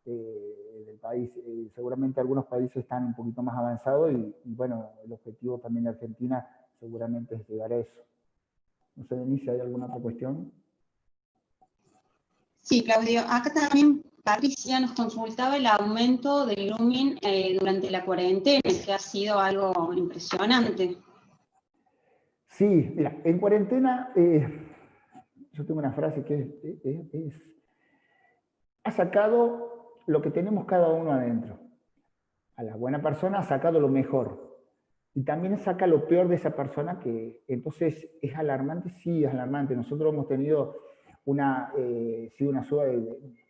del país. Seguramente algunos países están un poquito más avanzados y bueno, el objetivo también de Argentina seguramente es llegar a eso. No sé, Denise, ¿hay alguna otra cuestión? Sí, Claudio. Acá también Patricia nos consultaba el aumento del grooming durante la cuarentena, que ha sido algo impresionante. Sí, mira, en cuarentena, yo tengo una frase que ha sacado lo que tenemos cada uno adentro. A la buena persona ha sacado lo mejor. Y también saca lo peor de esa persona, que entonces es alarmante. Sí, es alarmante. Nosotros hemos tenido una suba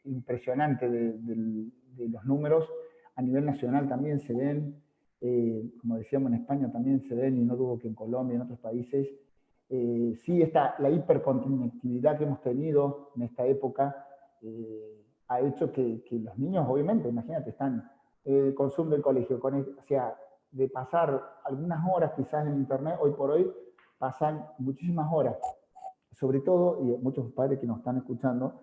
impresionante de los números. A nivel nacional también se ven, como decíamos, en España también se ven, y no dudo que en Colombia y en otros países. Sí, la hiperconectividad que hemos tenido en esta época ha hecho que los niños, obviamente, imagínate, están consumo del colegio, o sea, de pasar algunas horas quizás en internet, hoy por hoy pasan muchísimas horas. Sobre todo, y muchos padres que nos están escuchando,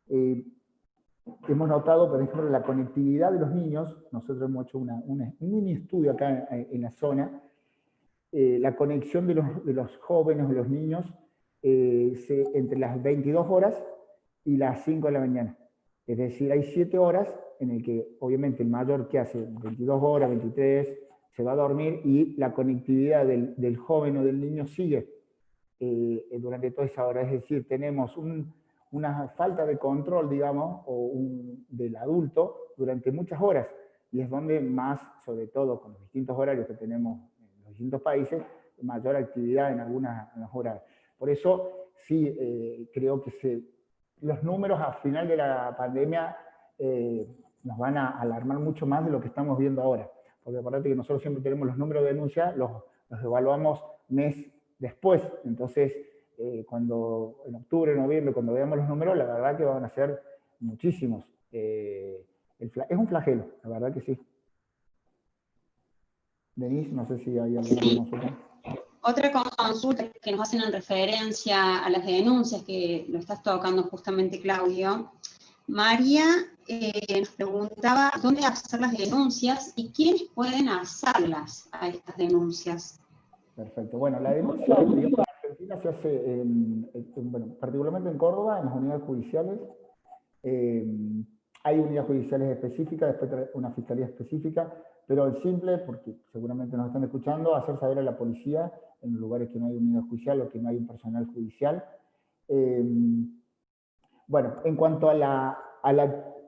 hemos notado, por ejemplo, la conectividad de los niños. Nosotros hemos hecho un mini estudio acá en la zona. La conexión de los jóvenes, de los niños, entre las 22 horas y las 5 de la mañana. Es decir, hay 7 horas en el que, obviamente, el mayor que hace 22 horas, 23, se va a dormir, y la conectividad del joven o del niño sigue durante toda esa hora. Es decir, tenemos una falta de control, digamos, del adulto durante muchas horas, y es donde más, sobre todo con los distintos horarios que tenemos en los distintos países, mayor actividad en algunas horas. Por eso, sí, creo que los números al final de la pandemia nos van a alarmar mucho más de lo que estamos viendo ahora. Porque acordate que nosotros siempre tenemos los números de denuncia, los evaluamos mes después. Entonces, cuando en octubre, noviembre, cuando veamos los números, la verdad que van a ser muchísimos. Es un flagelo, la verdad que sí. Denise, no sé si hay alguna consulta. Otra consulta que nos hacen en referencia a las denuncias, que lo estás tocando justamente, Claudio. María nos preguntaba dónde hacer las denuncias y quiénes pueden hacerlas a estas denuncias. Perfecto. Bueno, la denuncia, digamos, en Argentina se hace, particularmente en Córdoba, en las unidades judiciales. Hay unidades judiciales específicas, después una fiscalía específica, pero el simple, porque seguramente nos están escuchando, hacer saber a la policía en los lugares que no hay unidad judicial o que no hay un personal judicial. Bueno, en cuanto a la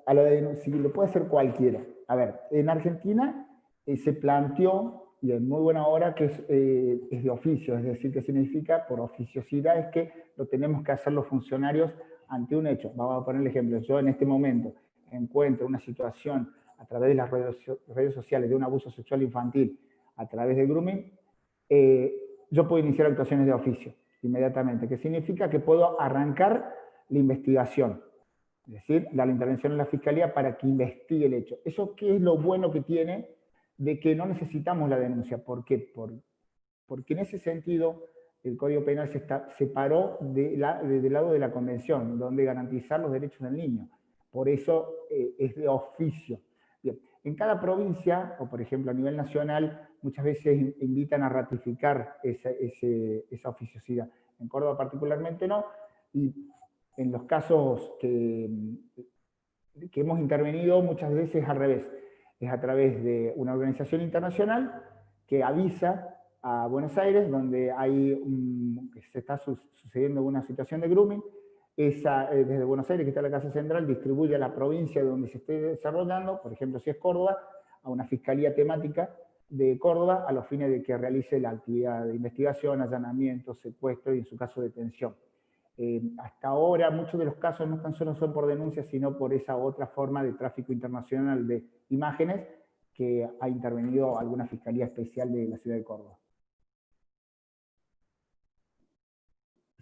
denuncia, lo puede hacer cualquiera. A ver, en Argentina se planteó, y en muy buena hora, que es de oficio, es decir, que significa por oficiosidad, es que lo tenemos que hacer los funcionarios ante un hecho. Vamos a poner el ejemplo. Yo en este momento encuentro una situación a través de las redes sociales de un abuso sexual infantil a través de grooming, yo puedo iniciar actuaciones de oficio inmediatamente, que significa que puedo arrancar la investigación, es decir, dar la intervención en la fiscalía para que investigue el hecho. ¿Eso qué es lo bueno que tiene? De que no necesitamos la denuncia. ¿Por qué? Porque en ese sentido el Código Penal se separó del lado de la Convención, donde garantizar los derechos del niño. Por eso es de oficio. Bien. En cada provincia, o por ejemplo a nivel nacional, muchas veces invitan a ratificar esa oficiosidad. En Córdoba particularmente no, y en los casos que hemos intervenido muchas veces al revés. Es a través de una organización internacional que avisa a Buenos Aires, donde se está sucediendo una situación de grooming. Desde Buenos Aires, que está la Casa Central, distribuye a la provincia donde se esté desarrollando, por ejemplo, si es Córdoba, a una fiscalía temática de Córdoba, a los fines de que realice la actividad de investigación, allanamiento, secuestro y, en su caso, detención. Hasta ahora, muchos de los casos no tan solo son por denuncias, sino por esa otra forma de tráfico internacional de imágenes que ha intervenido alguna fiscalía especial de la ciudad de Córdoba.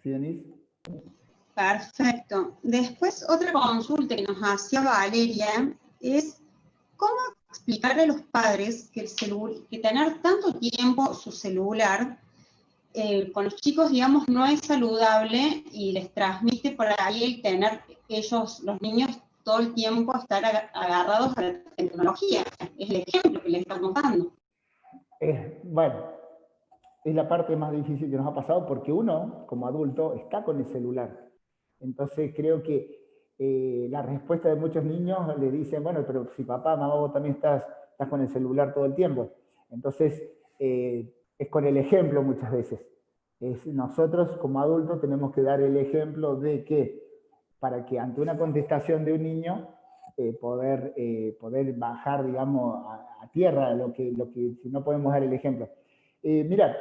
¿Sí, Denise? Perfecto. Después, otra consulta que nos hacía Valeria es cómo explicarle a los padres que tener tanto tiempo su celular con los chicos, digamos, no es saludable y les transmite por ahí el tener ellos, los niños, todo el tiempo estar agarrados a la tecnología. Es el ejemplo que les estamos dando. Bueno, es la parte más difícil que nos ha pasado porque uno, como adulto, está con el celular. Entonces creo que la respuesta de muchos niños le dicen, bueno, pero si papá, mamá, vos también estás con el celular todo el tiempo. Entonces es con el ejemplo muchas veces. Nosotros como adultos tenemos que dar el ejemplo de que para que ante una contestación de un niño poder bajar, digamos, a tierra lo que si no podemos dar el ejemplo. Mira,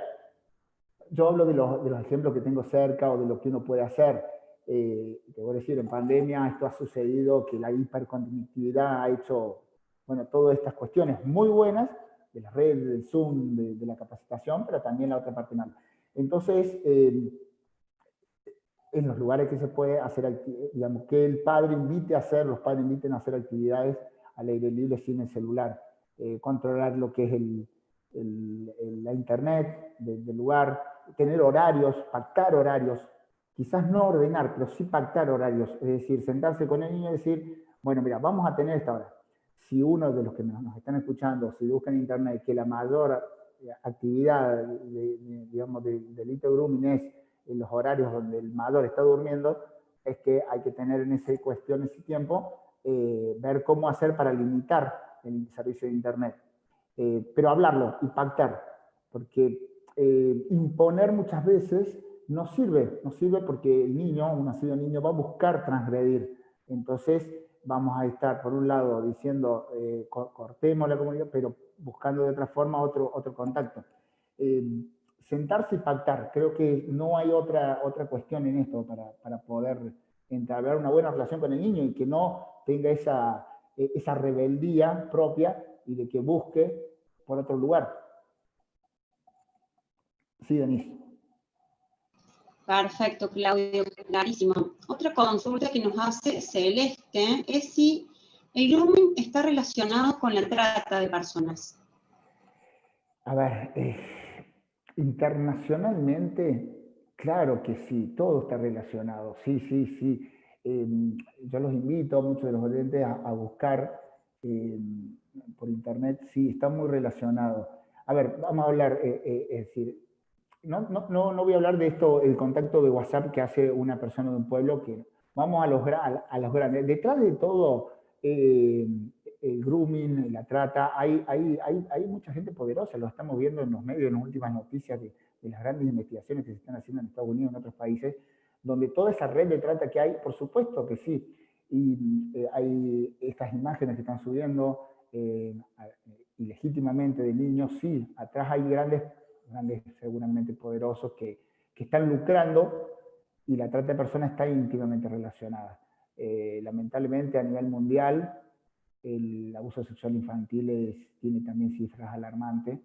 yo hablo de los ejemplos que tengo cerca o de lo que uno puede hacer. Te voy a decir, en pandemia esto ha sucedido, que la hiperconectividad ha hecho, bueno, todas estas cuestiones muy buenas, de las redes, del Zoom, de la capacitación, pero también la otra parte mal. Entonces, en los lugares que se puede hacer, digamos, que el padre invite a hacer, los padres inviten a hacer actividades al aire libre sin el celular, controlar lo que es la internet del lugar, tener horarios, pactar horarios, quizás no ordenar, pero sí pactar horarios, es decir, sentarse con el niño y decir, bueno, mira, vamos a tener esta hora. Si uno de los que nos están escuchando, si buscan en internet que la mayor actividad, digamos, del delito de grooming es en los horarios donde el mayor está durmiendo, es que hay que tener en esa cuestión, ese tiempo, ver cómo hacer para limitar el servicio de internet. Pero hablarlo y pactar, porque imponer muchas veces no sirve porque el niño, un nacido niño, va a buscar transgredir. Entonces vamos a estar, por un lado, diciendo cortemos la comunidad, pero buscando de otra forma otro contacto. Sentarse y pactar, creo que no hay otra cuestión en esto para poder entablar una buena relación con el niño y que no tenga esa rebeldía propia y de que busque por otro lugar. Sí, Denise. Perfecto, Claudio, clarísimo. Otra consulta que nos hace Celeste es si el grooming está relacionado con la trata de personas. A ver, internacionalmente, claro que sí, todo está relacionado, sí. Yo los invito a muchos de los oyentes a buscar por internet, sí, está muy relacionado. A ver, vamos a hablar, es decir, no voy a hablar de esto, el contacto de WhatsApp que hace una persona de un pueblo, que vamos a los grandes. Detrás de todo el grooming, la trata, hay mucha gente poderosa, lo estamos viendo en los medios, en las últimas noticias de las grandes investigaciones que se están haciendo en Estados Unidos y en otros países, donde toda esa red de trata que hay, por supuesto que sí, y hay estas imágenes que están subiendo ilegítimamente de niños, sí, atrás hay grandes seguramente poderosos que están lucrando y la trata de personas está íntimamente relacionada. Lamentablemente a nivel mundial el abuso sexual infantil tiene también cifras alarmantes.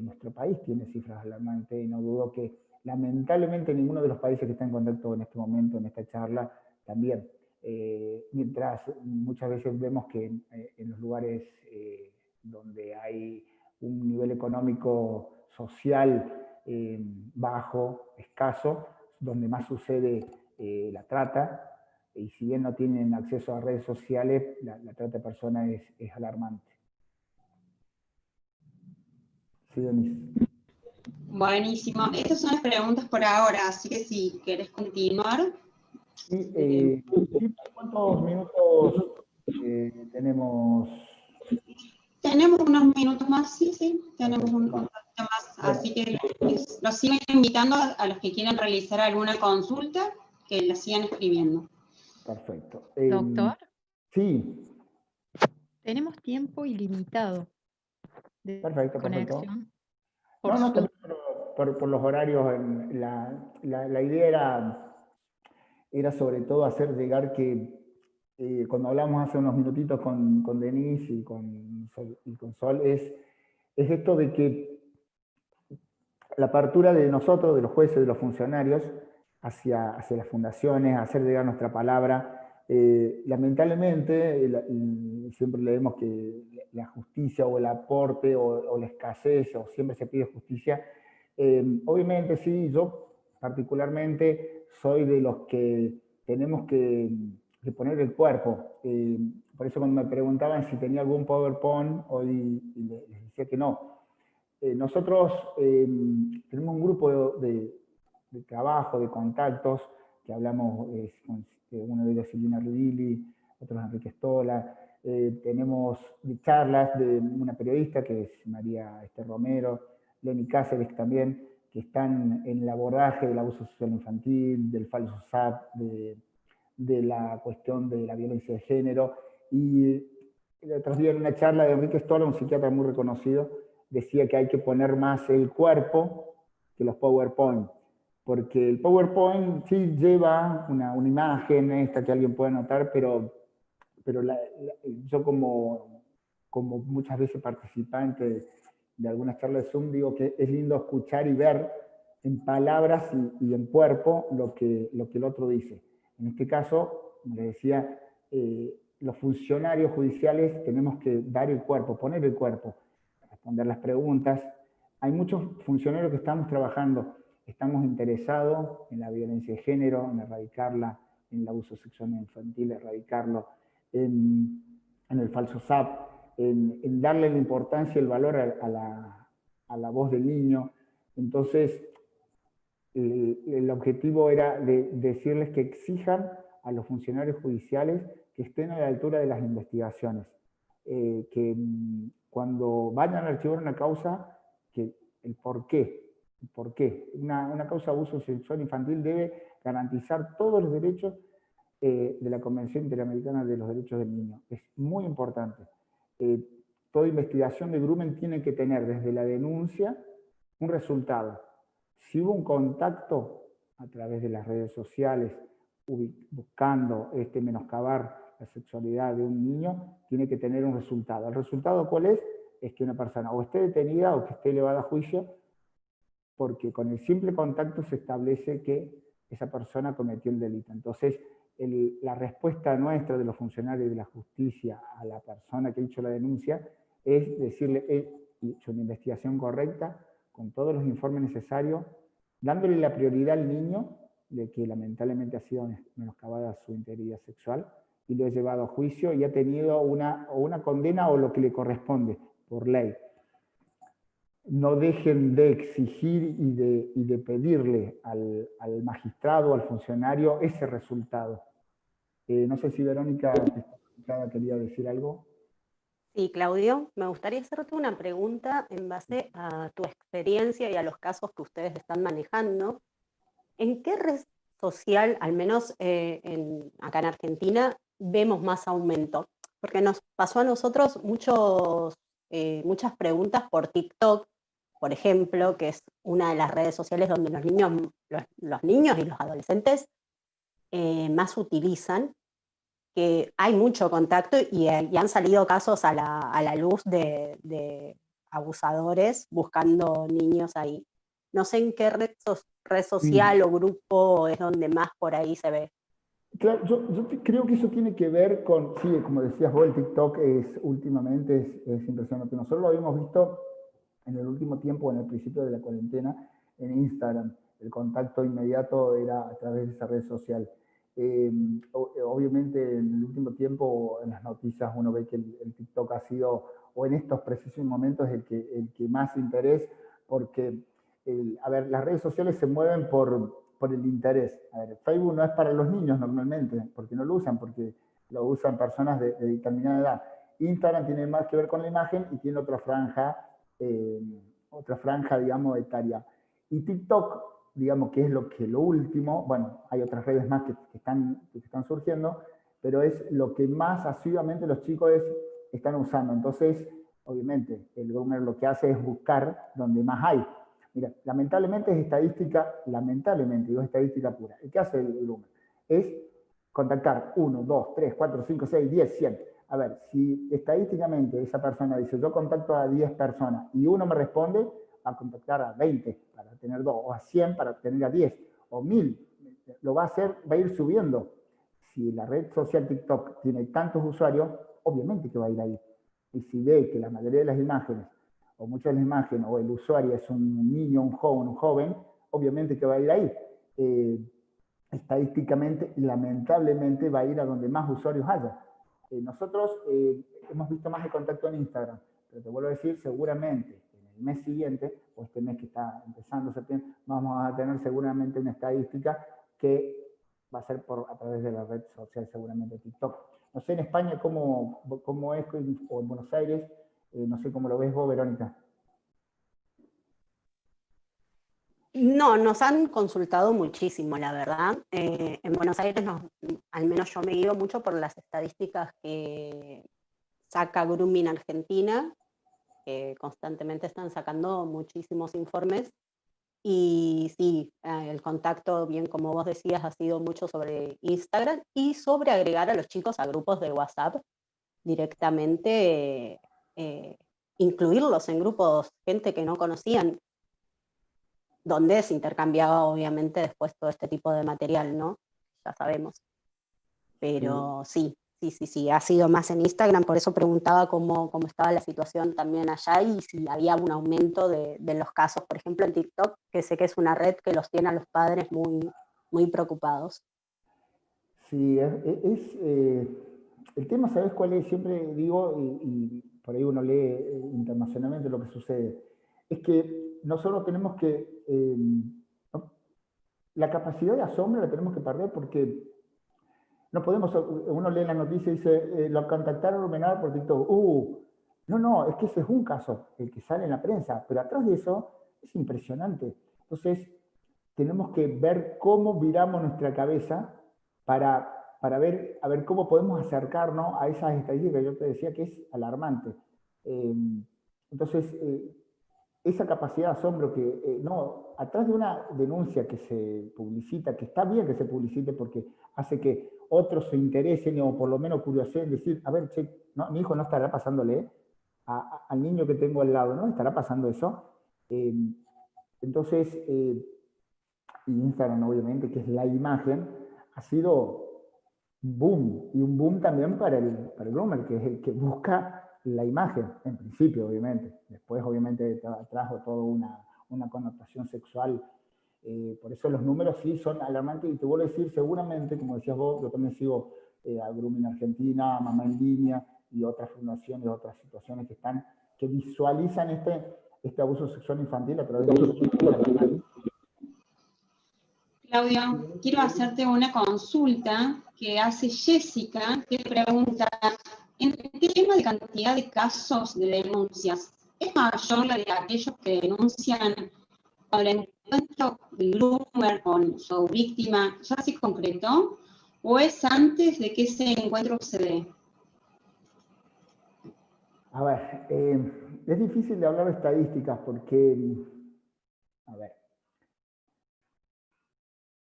Nuestro país tiene cifras alarmantes y no dudo que lamentablemente ninguno de los países que está en contacto en este momento, en esta charla, también. Mientras muchas veces vemos que en los lugares donde hay un nivel económico social bajo, escaso, donde más sucede la trata, y si bien no tienen acceso a redes sociales, la trata de personas es alarmante. Sí, Denise. Buenísimo. Estas son las preguntas por ahora, así que si querés continuar. Sí, ¿cuántos minutos tenemos? Tenemos unos minutos más, sí, tenemos Perfecto, un vale. ratito más, Bueno, así que los sigo invitando a los que quieran realizar alguna consulta, que la sigan escribiendo. perfecto. Doctor, Sí, tenemos tiempo ilimitado de perfecto. conexión por No, no, Zoom. también por los horarios, la idea era sobre todo hacer llegar que cuando hablamos hace unos minutitos con Denise y con Sol, es esto de que la apertura de nosotros, de los jueces, de los funcionarios, hacia las fundaciones, hacer llegar nuestra palabra. Lamentablemente, siempre leemos que la justicia o el aporte o la escasez, o siempre se pide justicia. Obviamente, sí, yo particularmente soy de los que tenemos que poner el cuerpo. Por eso cuando me preguntaban si tenía algún PowerPoint, hoy les decía que no. Nosotros tenemos un grupo de trabajo, de contactos, que hablamos, uno de ellos es Silvina Rudili, otro es Enrique Stola, tenemos charlas de una periodista que es María Esther Romero, Lenny Cáceres también, que están en el abordaje del abuso sexual infantil, del falso SAP, de la cuestión de la violencia de género. Y el otro día en una charla de Enrique Stola, un psiquiatra muy reconocido, decía que hay que poner más el cuerpo que los PowerPoint, porque el PowerPoint sí lleva una imagen esta que alguien puede notar, pero yo como muchas veces participante de algunas charlas de Zoom, digo que es lindo escuchar y ver en palabras y en cuerpo lo que el otro dice. En este caso, como les decía, los funcionarios judiciales tenemos que dar el cuerpo, poner el cuerpo, responder las preguntas. Hay muchos funcionarios que estamos trabajando, estamos interesados en la violencia de género, en erradicarla, en el abuso sexual infantil, erradicarlo, en el falso SAP, en darle la importancia y el valor a la voz del niño. Entonces, el objetivo era decirles que exijan a los funcionarios judiciales que estén a la altura de las investigaciones, que cuando vayan a archivar una causa, que el por qué. Una causa de abuso sexual infantil debe garantizar todos los derechos de la Convención Interamericana de los Derechos del Niño. Es muy importante. Toda investigación de grumen tiene que tener desde la denuncia un resultado. Si hubo un contacto a través de las redes sociales buscando menoscabar la sexualidad de un niño, tiene que tener un resultado. ¿El resultado cuál es? Es que una persona o esté detenida o que esté elevada a juicio, porque con el simple contacto se establece que esa persona cometió el delito. Entonces, la respuesta nuestra de los funcionarios de la justicia a la persona que ha hecho la denuncia es decirle, he hecho una investigación correcta, con todos los informes necesarios, dándole la prioridad al niño de que lamentablemente ha sido menoscabada su integridad sexual, y lo he llevado a juicio y ha tenido una condena o lo que le corresponde por ley. No dejen de exigir y de pedirle al magistrado, al funcionario, ese resultado. No sé si Verónica quería decir algo. Sí, Claudio, me gustaría hacerte una pregunta en base a tu experiencia y a los casos que ustedes están manejando. ¿En qué red social, al menos acá en Argentina, vemos más aumento? Porque nos pasó a nosotros muchas preguntas por TikTok, por ejemplo, que es una de las redes sociales donde los niños y los adolescentes más utilizan, que hay mucho contacto y han salido casos a la luz de abusadores buscando niños ahí. No sé en qué red social o grupo es donde más por ahí se ve. Claro, yo creo que eso tiene que ver con, sí, como decías vos, el TikTok últimamente es impresionante. Nosotros lo habíamos visto en el último tiempo, en el principio de la cuarentena, en Instagram. El contacto inmediato era a través de esa red social. Obviamente en el último tiempo en las noticias uno ve que el TikTok ha sido, o en estos precisos momentos, el que más interés, porque, a ver, las redes sociales se mueven por el interés. A ver, Facebook no es para los niños normalmente, porque no lo usan, porque lo usan personas de determinada edad. Instagram tiene más que ver con la imagen y tiene otra franja, digamos, etaria. Y TikTok, digamos que es lo último, bueno, hay otras redes más que están surgiendo, pero es lo que más asiduamente los chicos están usando. Entonces, obviamente, el groomer lo que hace es buscar donde más hay. Mira, lamentablemente es estadística, lamentablemente, digo estadística pura. ¿Qué hace el groomer? Es contactar 1, 2, 3, 4, 5, 6, 10, 100. A ver, si estadísticamente esa persona dice, yo contacto a 10 personas y uno me responde, a contactar a 20 para tener 2, o a 100 para tener a 10, o 1000. Lo va a hacer, va a ir subiendo. Si la red social TikTok tiene tantos usuarios, obviamente que va a ir ahí. Y si ve que la mayoría de las imágenes, o muchas de las imágenes, o el usuario es un niño, un joven, obviamente que va a ir ahí. Estadísticamente, lamentablemente, va a ir a donde más usuarios haya. Nosotros hemos visto más de contacto en Instagram, pero te vuelvo a decir, seguramente en el mes siguiente, o este mes que está empezando septiembre, vamos a tener seguramente una estadística que va a ser a través de la red social, seguramente TikTok. No sé en España cómo es, o en Buenos Aires, no sé cómo lo ves vos, Verónica. No, nos han consultado muchísimo, la verdad. En Buenos Aires, al menos yo me guío mucho por las estadísticas que saca Grooming Argentina, que constantemente están sacando muchísimos informes. Y sí, el contacto, bien como vos decías, ha sido mucho sobre Instagram y sobre agregar a los chicos a grupos de WhatsApp directamente, incluirlos en grupos, gente que no conocían, donde se intercambiaba obviamente después todo este tipo de material, ¿no? Ya sabemos. Pero sí, ha sido más en Instagram, por eso preguntaba cómo estaba la situación también allá y si había un aumento de los casos, por ejemplo en TikTok, que sé que es una red que los tiene a los padres muy, muy preocupados. Sí, el tema, ¿sabes cuál es? Siempre digo, y por ahí uno lee internacionalmente lo que sucede, es que nosotros tenemos que, ¿no? La capacidad de asombro la tenemos que perder porque no podemos, uno lee la noticia y dice, lo contactaron por TikTok. No, es que ese es un caso, el que sale en la prensa, pero atrás de eso es impresionante. Entonces, tenemos que ver cómo viramos nuestra cabeza para ver, a ver cómo podemos acercarnos a esas estadísticas que yo te decía que es alarmante. Entonces, esa capacidad de asombro que, no, atrás de una denuncia que se publicita, que está bien que se publicite porque hace que otros se interesen o por lo menos curiosen, decir, a ver, che, no, mi hijo no estará pasándole al niño que tengo al lado, ¿no? ¿Estará pasando eso? Entonces, y Instagram obviamente, que es la imagen, ha sido un boom, y un boom también para el groomer, que es el que busca la imagen, en principio obviamente, después obviamente trajo toda una connotación sexual, por eso los números sí son alarmantes, y te vuelvo a decir, seguramente, como decías vos, yo también sigo a Grooming Argentina, Mamá en Línea, y otras fundaciones, otras situaciones que visualizan este abuso sexual infantil a través de Claudia, quiero hacerte una consulta que hace Jessica, que pregunta, ¿en qué tema de cantidad de casos de denuncias es mayor la de aquellos que denuncian por el encuentro del groomer con su víctima ya se concretó o es antes de que ese encuentro se dé? A ver, es difícil de hablar de estadísticas porque, a ver,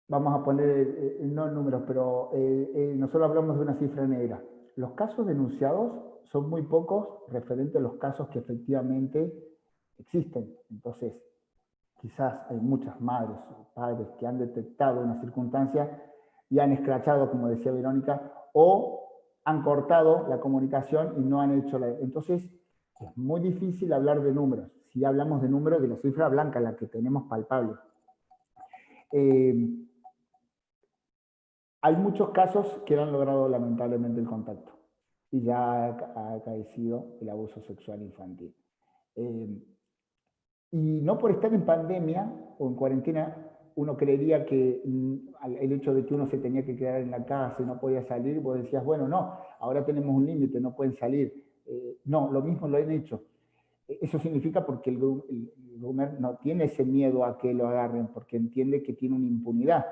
vamos a poner, no en números, pero nosotros hablamos de una cifra negra. Los casos denunciados son muy pocos referente a los casos que efectivamente existen. Entonces, quizás hay muchas madres o padres que han detectado una circunstancia y han escrachado, como decía Verónica, o han cortado la comunicación y no han hecho la... Entonces, es muy difícil hablar de números. Si hablamos de números, de la cifra blanca, la que tenemos palpable. Hay muchos casos que han logrado lamentablemente el contacto y ya ha acaecido el abuso sexual infantil. Y no por estar en pandemia o en cuarentena, uno creería que el hecho de que uno se tenía que quedar en la casa y no podía salir, vos decías, bueno, no, ahora tenemos un límite, no pueden salir. No, lo mismo lo han hecho. Eso significa porque el groomer no tiene ese miedo a que lo agarren, porque entiende que tiene una impunidad.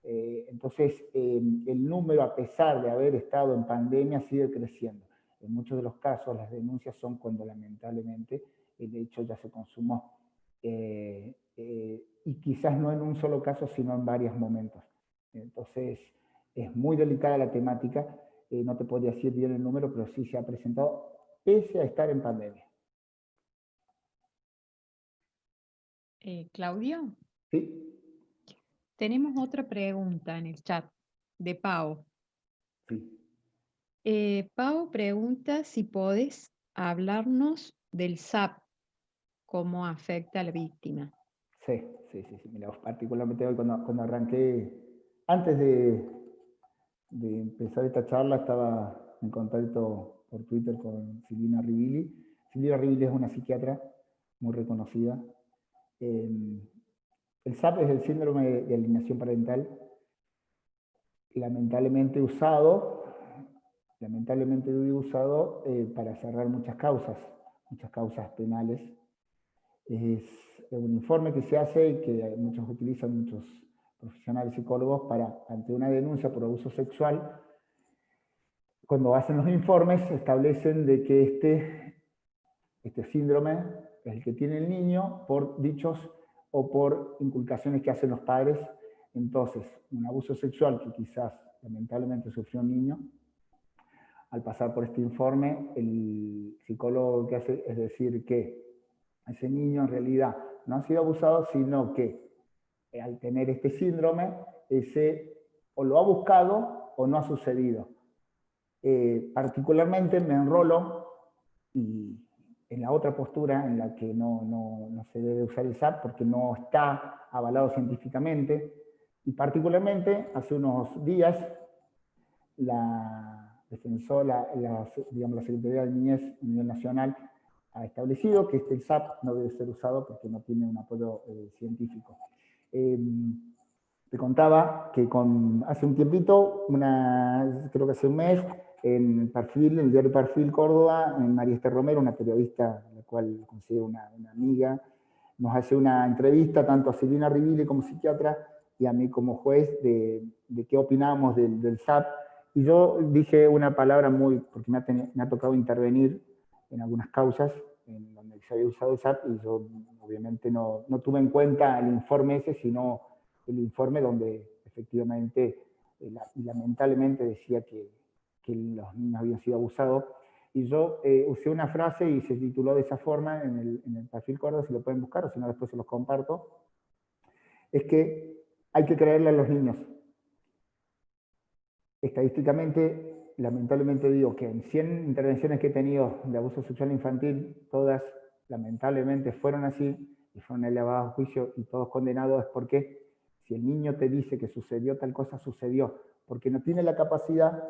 Entonces, el número, a pesar de haber estado en pandemia, sigue creciendo. En muchos de los casos, las denuncias son cuando lamentablemente el hecho ya se consumó. Y quizás no en un solo caso, sino en varios momentos. Entonces, es muy delicada la temática. No te podría decir bien el número, pero sí se ha presentado pese a estar en pandemia. Claudio, ¿Sí? tenemos otra pregunta en el chat de Pau. Sí. Pau pregunta si podés hablarnos del SAP, cómo afecta a la víctima. Sí. Mira, particularmente hoy cuando arranqué, antes de empezar esta charla, estaba en contacto por Twitter con Silvina Ribili. Silvina Ribili es una psiquiatra muy reconocida. El SAP es el síndrome de alienación parental, lamentablemente usado para cerrar muchas causas penales. Es un informe que se hace y que muchos utilizan, muchos profesionales psicólogos, para, ante una denuncia por abuso sexual, cuando hacen los informes establecen de que este síndrome es el que tiene el niño por dichos o por inculcaciones que hacen los padres. Entonces, un abuso sexual que quizás lamentablemente sufrió un niño, al pasar por este informe, el psicólogo que hace es decir que ese niño en realidad no ha sido abusado, sino que al tener este síndrome, o lo ha buscado o no ha sucedido. Particularmente me enrolo y en la otra postura en la que no se debe usar el SAP porque no está avalado científicamente, y particularmente hace unos días la Secretaría de Niñez a nivel nacional ha establecido que el SAP no debe ser usado porque no tiene un apoyo científico. Te contaba que hace un tiempito, creo que hace un mes, en el diario Perfil Córdoba, María Esther Romero, una periodista, la cual considero una amiga, nos hace una entrevista tanto a Silvina Ribili como psiquiatra y a mí como juez de qué opinábamos del SAP. Y yo dije una palabra porque me ha tocado intervenir en algunas causas en donde se había usado el SAP, y yo obviamente no tuve en cuenta el informe ese, sino el informe donde efectivamente y lamentablemente decía que los niños habían sido abusados. Y yo usé una frase y se tituló de esa forma en el Perfil Córdoba, si lo pueden buscar, o si no después se los comparto, es que hay que creerle a los niños. Estadísticamente, lamentablemente digo que en 100 intervenciones que he tenido de abuso sexual infantil, todas lamentablemente fueron así y fueron elevadas a juicio y todos condenados. Es porque si el niño te dice que sucedió tal cosa, sucedió, porque no tiene la capacidad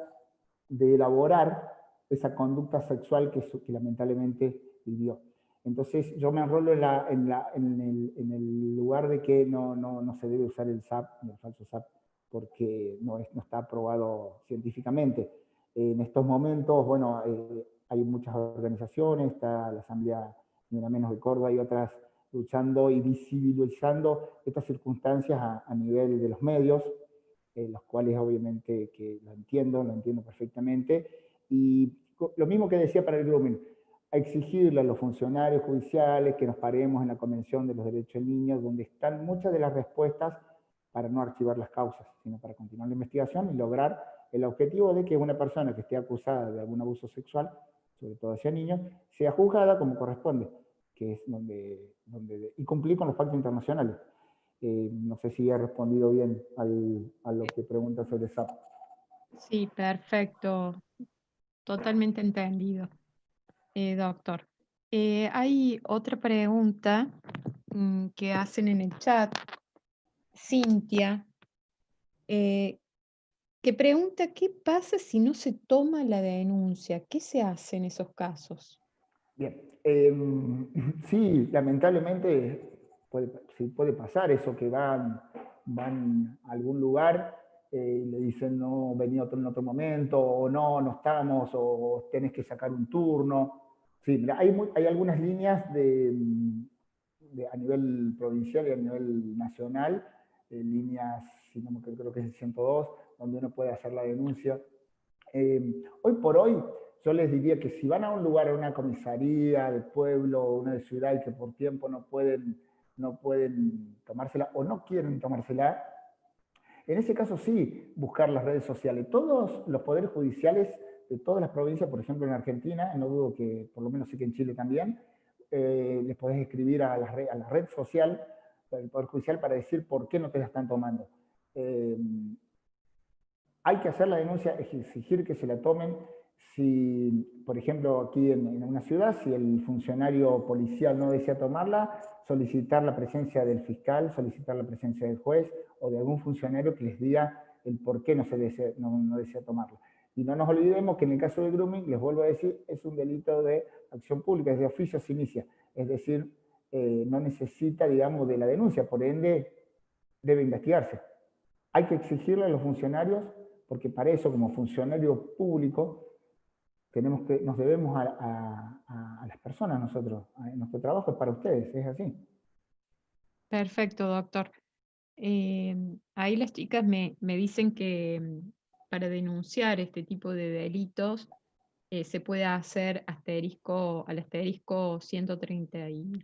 de elaborar esa conducta sexual que lamentablemente vivió. Entonces yo me enrolo en el lugar de que no se debe usar el SAP, el falso SAP, porque no está aprobado científicamente. En estos momentos, bueno, hay muchas organizaciones, está la Asamblea Ni Una Menos de Córdoba y otras luchando y visibilizando estas circunstancias a nivel de los medios, los cuales obviamente que lo entiendo perfectamente. Y lo mismo que decía para el grooming, a exigirle a los funcionarios judiciales que nos paremos en la Convención de los Derechos del Niño, donde están muchas de las respuestas para no archivar las causas, sino para continuar la investigación y lograr el objetivo de que una persona que esté acusada de algún abuso sexual, sobre todo hacia niños, sea juzgada como corresponde, que es y cumplir con los pactos internacionales. No sé si he respondido bien a lo que pregunta sobre SAP. Sí, perfecto. Totalmente entendido, doctor. Hay otra pregunta que hacen en el chat. Cintia que pregunta qué pasa si no se toma la denuncia, qué se hace en esos casos. Bien, sí, lamentablemente sí puede pasar eso, que van a algún lugar y le dicen no, vení en otro momento, o no estamos, o tenés que sacar un turno. Sí, mira, hay algunas líneas a nivel provincial y a nivel nacional, líneas, si no me creo que es el 102, donde uno puede hacer la denuncia. Hoy por hoy, yo les diría que si van a un lugar, a una comisaría de pueblo o una de ciudad y que por tiempo no pueden tomársela o no quieren tomársela, en ese caso sí, buscar las redes sociales. Todos los poderes judiciales de todas las provincias, por ejemplo en Argentina, no dudo que por lo menos sé que en Chile también, les podés escribir a la red social del Poder Judicial para decir por qué no te la están tomando. Hay que hacer la denuncia, exigir que se la tomen. Si, por ejemplo, aquí en una ciudad, si el funcionario policial no desea tomarla, solicitar la presencia del fiscal, solicitar la presencia del juez o de algún funcionario que les diga el por qué no desea tomarla. Y no nos olvidemos que en el caso del grooming, les vuelvo a decir, es un delito de acción pública, es de oficio se inicia. Es decir, no necesita, digamos, de la denuncia, por ende, debe investigarse. Hay que exigirle a los funcionarios, porque para eso, como funcionario público, nos debemos a las personas nosotros. Nuestro trabajo es para ustedes, es así. Perfecto, doctor. Ahí las chicas me dicen que para denunciar este tipo de delitos se puede hacer al asterisco 134,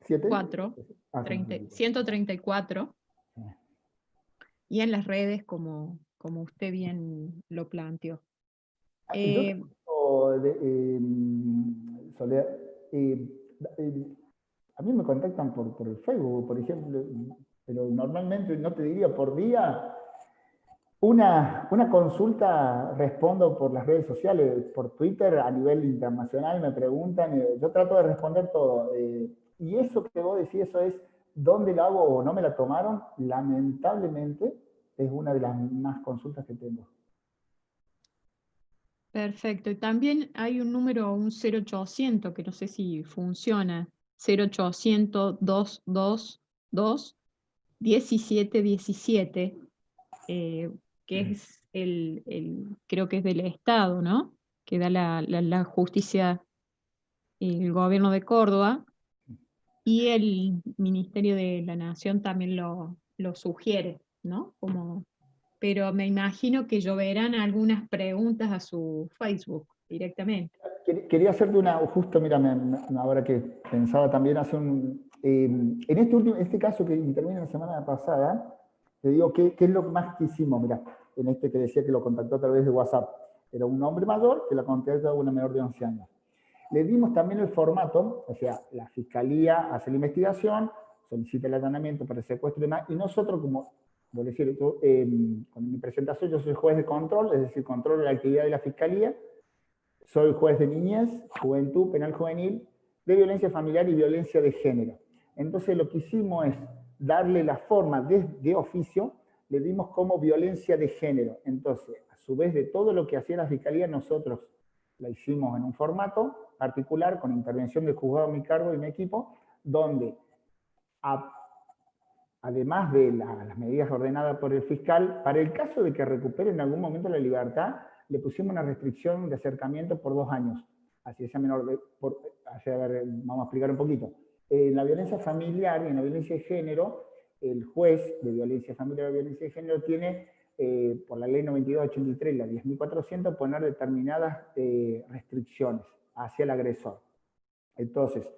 ¿7? Ah, sí, 134, sí. y en las redes como usted bien lo planteó. Yo Soledad, a mí me contactan por el Facebook, por ejemplo, pero normalmente, no te diría por día, una consulta respondo por las redes sociales, por Twitter a nivel internacional me preguntan, yo trato de responder todo. Y eso que vos decís, eso es, ¿dónde lo hago o no me la tomaron? Lamentablemente es una de las más consultas que tengo. Perfecto. Y también hay un número, un 0800, que no sé si funciona. 0800-222-1717, que es creo que es del Estado, ¿no? Que da la justicia, el gobierno de Córdoba, y el Ministerio de la Nación también lo sugiere, ¿no? Pero me imagino que lloverán algunas preguntas a su Facebook directamente. Quería hacerte justo mira, ahora que pensaba también en este caso que intervino la semana pasada, te digo, ¿qué es lo más que hicimos? Mira, en este que decía que lo contactó a través de WhatsApp, era un hombre mayor que la contactó a una menor de 11 años. Le dimos también el formato, o sea, la fiscalía hace la investigación, solicita el allanamiento para el secuestro y demás, y nosotros, como voy a decir, con mi presentación, yo soy juez de control, es decir, controlo la actividad de la fiscalía. Soy juez de niñez, juventud, penal juvenil, de violencia familiar y violencia de género. Entonces lo que hicimos es darle la forma de oficio, le dimos como violencia de género. Entonces, a su vez de todo lo que hacía la Fiscalía, nosotros la hicimos en un formato particular, con intervención del juzgado a mi cargo y mi equipo, donde además de las medidas ordenadas por el fiscal, para el caso de que recupere en algún momento la libertad, le pusimos una restricción de acercamiento por 2 años. Así esa menor, vamos a explicar un poquito. En la violencia familiar y en la violencia de género, el juez de violencia familiar y violencia de género tiene, por la ley 9283 y la 10.400, poner determinadas restricciones hacia el agresor. Entonces,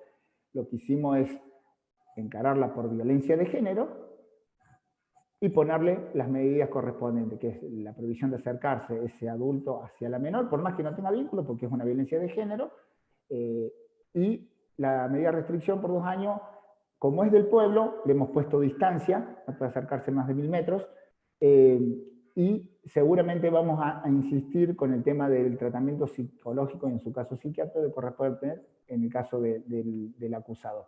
lo que hicimos es encararla por violencia de género y ponerle las medidas correspondientes, que es la prohibición de acercarse ese adulto hacia la menor, por más que no tenga vínculo, porque es una violencia de género, y la medida de restricción por 2 años, como es del pueblo, le hemos puesto distancia, no puede acercarse más de 1000 metros, y seguramente vamos a insistir con el tema del tratamiento psicológico, en su caso psiquiátrico, de corresponder en el caso del acusado.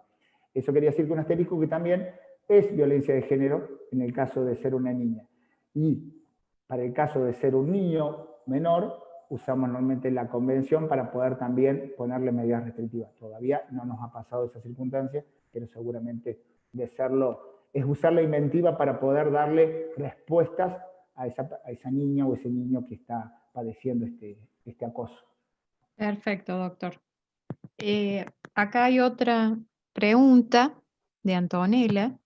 Eso quería decir que un asterisco que también es violencia de género en el caso de ser una niña. Y Para el caso de ser un niño menor, usamos normalmente la convención para poder también ponerle medidas restrictivas. Todavía no nos ha pasado esa circunstancia, pero seguramente de serlo, es usar la inventiva para poder darle respuestas a esa niña o ese niño que está padeciendo este acoso. Perfecto, doctor. Acá hay otra pregunta de Antonella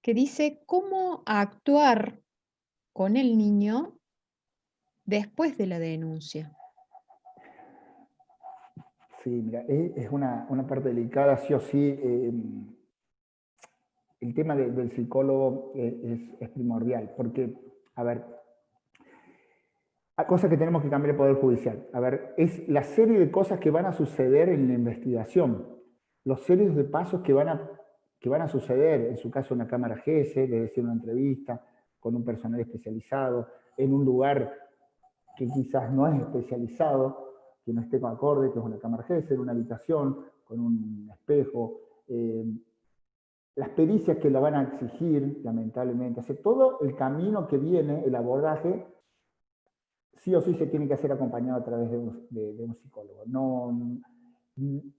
que dice, ¿cómo actuar con el niño después de la denuncia? Sí, mira, es una parte delicada, sí o sí. El tema del psicólogo es primordial, porque, a ver, hay cosas que tenemos que cambiar el Poder Judicial. A ver, es la serie de cosas que van a suceder en la investigación, los series de pasos que van a suceder, en su caso una cámara GS, de decir una entrevista con un personal especializado, en un lugar que quizás no es especializado, que no esté con acorde, que es una cámara GS, en una habitación, con un espejo, las pericias que la van a exigir, lamentablemente. Hace todo el camino que viene, el abordaje, sí o sí se tiene que hacer acompañado a través de un psicólogo. No,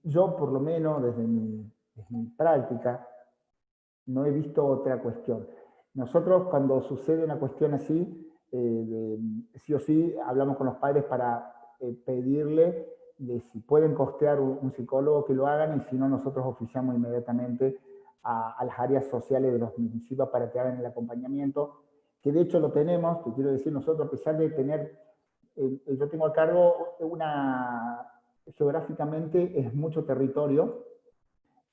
yo, por lo menos, desde mi práctica, no he visto otra cuestión. Nosotros, cuando sucede una cuestión así, sí o sí hablamos con los padres para pedirle de si pueden costear un psicólogo que lo hagan, y si no, nosotros oficiamos inmediatamente a las áreas sociales de los municipios para que hagan el acompañamiento, que de hecho lo tenemos. Te quiero decir, nosotros, a pesar de tener, yo tengo a cargo geográficamente es mucho territorio,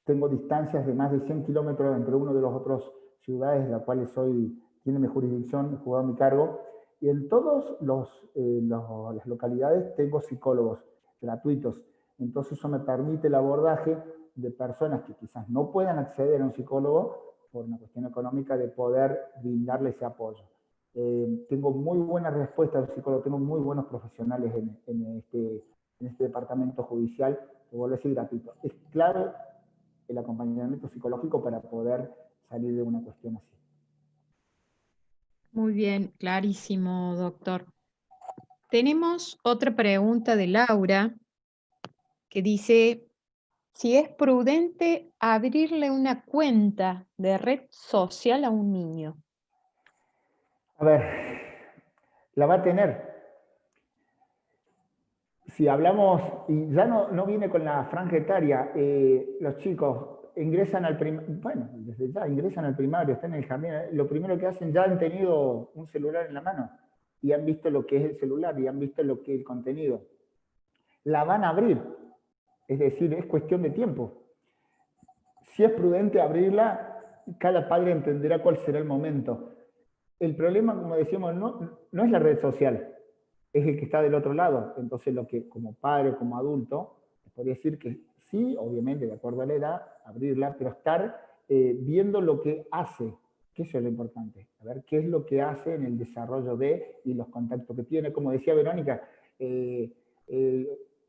tengo distancias de más de 100 kilómetros entre uno de los otros ciudades, las cuales tiene mi jurisdicción, he jugado mi cargo, y en todas las localidades tengo psicólogos gratuitos. Entonces eso me permite el abordaje de personas que quizás no puedan acceder a un psicólogo por una cuestión económica, de poder brindarle ese apoyo. Tengo muy buenas respuestas del psicólogo, tengo muy buenos profesionales en este departamento judicial, que vuelvo a decir, gratuito. Es clave el acompañamiento psicológico para poder salir de una cuestión así. Muy bien, clarísimo, doctor. Tenemos otra pregunta de Laura que dice, si es prudente abrirle una cuenta de red social a un niño. A ver, la va a tener. Si hablamos, y ya no viene con la franja etaria, los chicos ingresan al primario, bueno, desde ya ingresan al primario, están en el jardín, lo primero que hacen, ya han tenido un celular en la mano y han visto lo que es el celular y han visto lo que es el contenido. La van a abrir, es decir, es cuestión de tiempo. Si es prudente abrirla, cada padre entenderá cuál será el momento. El problema, como decíamos, no es la red social, es el que está del otro lado. Entonces, lo que como padre, como adulto, podría decir que sí, obviamente, de acuerdo a la edad, abrirla, pero estar viendo lo que hace, que eso es lo importante. A ver qué es lo que hace en el desarrollo y los contactos que tiene. Como decía Verónica, y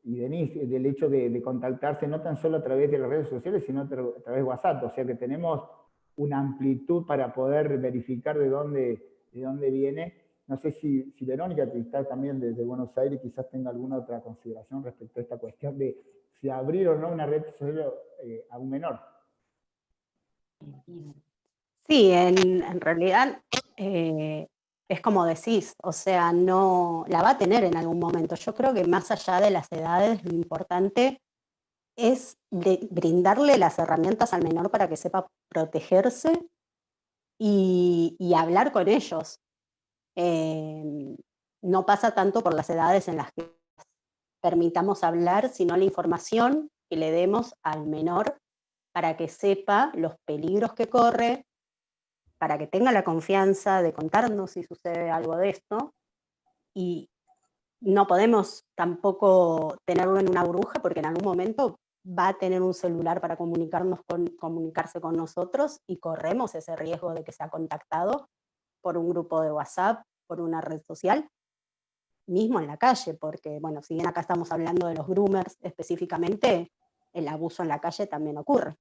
Denise, del hecho de contactarse no tan solo a través de las redes sociales, sino a través de WhatsApp. O sea que tenemos una amplitud para poder verificar de dónde viene. No sé si Verónica, que está también desde Buenos Aires, quizás tenga alguna otra consideración respecto a esta cuestión de si abrir o no una red social a un menor. Sí, en realidad es como decís, o sea, no la va a tener en algún momento. Yo creo que más allá de las edades, lo importante es brindarle las herramientas al menor para que sepa protegerse y hablar con ellos. No pasa tanto por las edades en las que permitamos hablar, sino la información que le demos al menor para que sepa los peligros que corre, para que tenga la confianza de contarnos si sucede algo de esto. Y no podemos tampoco tenerlo en una burbuja, porque en algún momento va a tener un celular para comunicarse con nosotros, y corremos ese riesgo de que sea contactado por un grupo de WhatsApp, por una red social, mismo en la calle, porque, bueno, si bien acá estamos hablando de los groomers específicamente, el abuso en la calle también ocurre.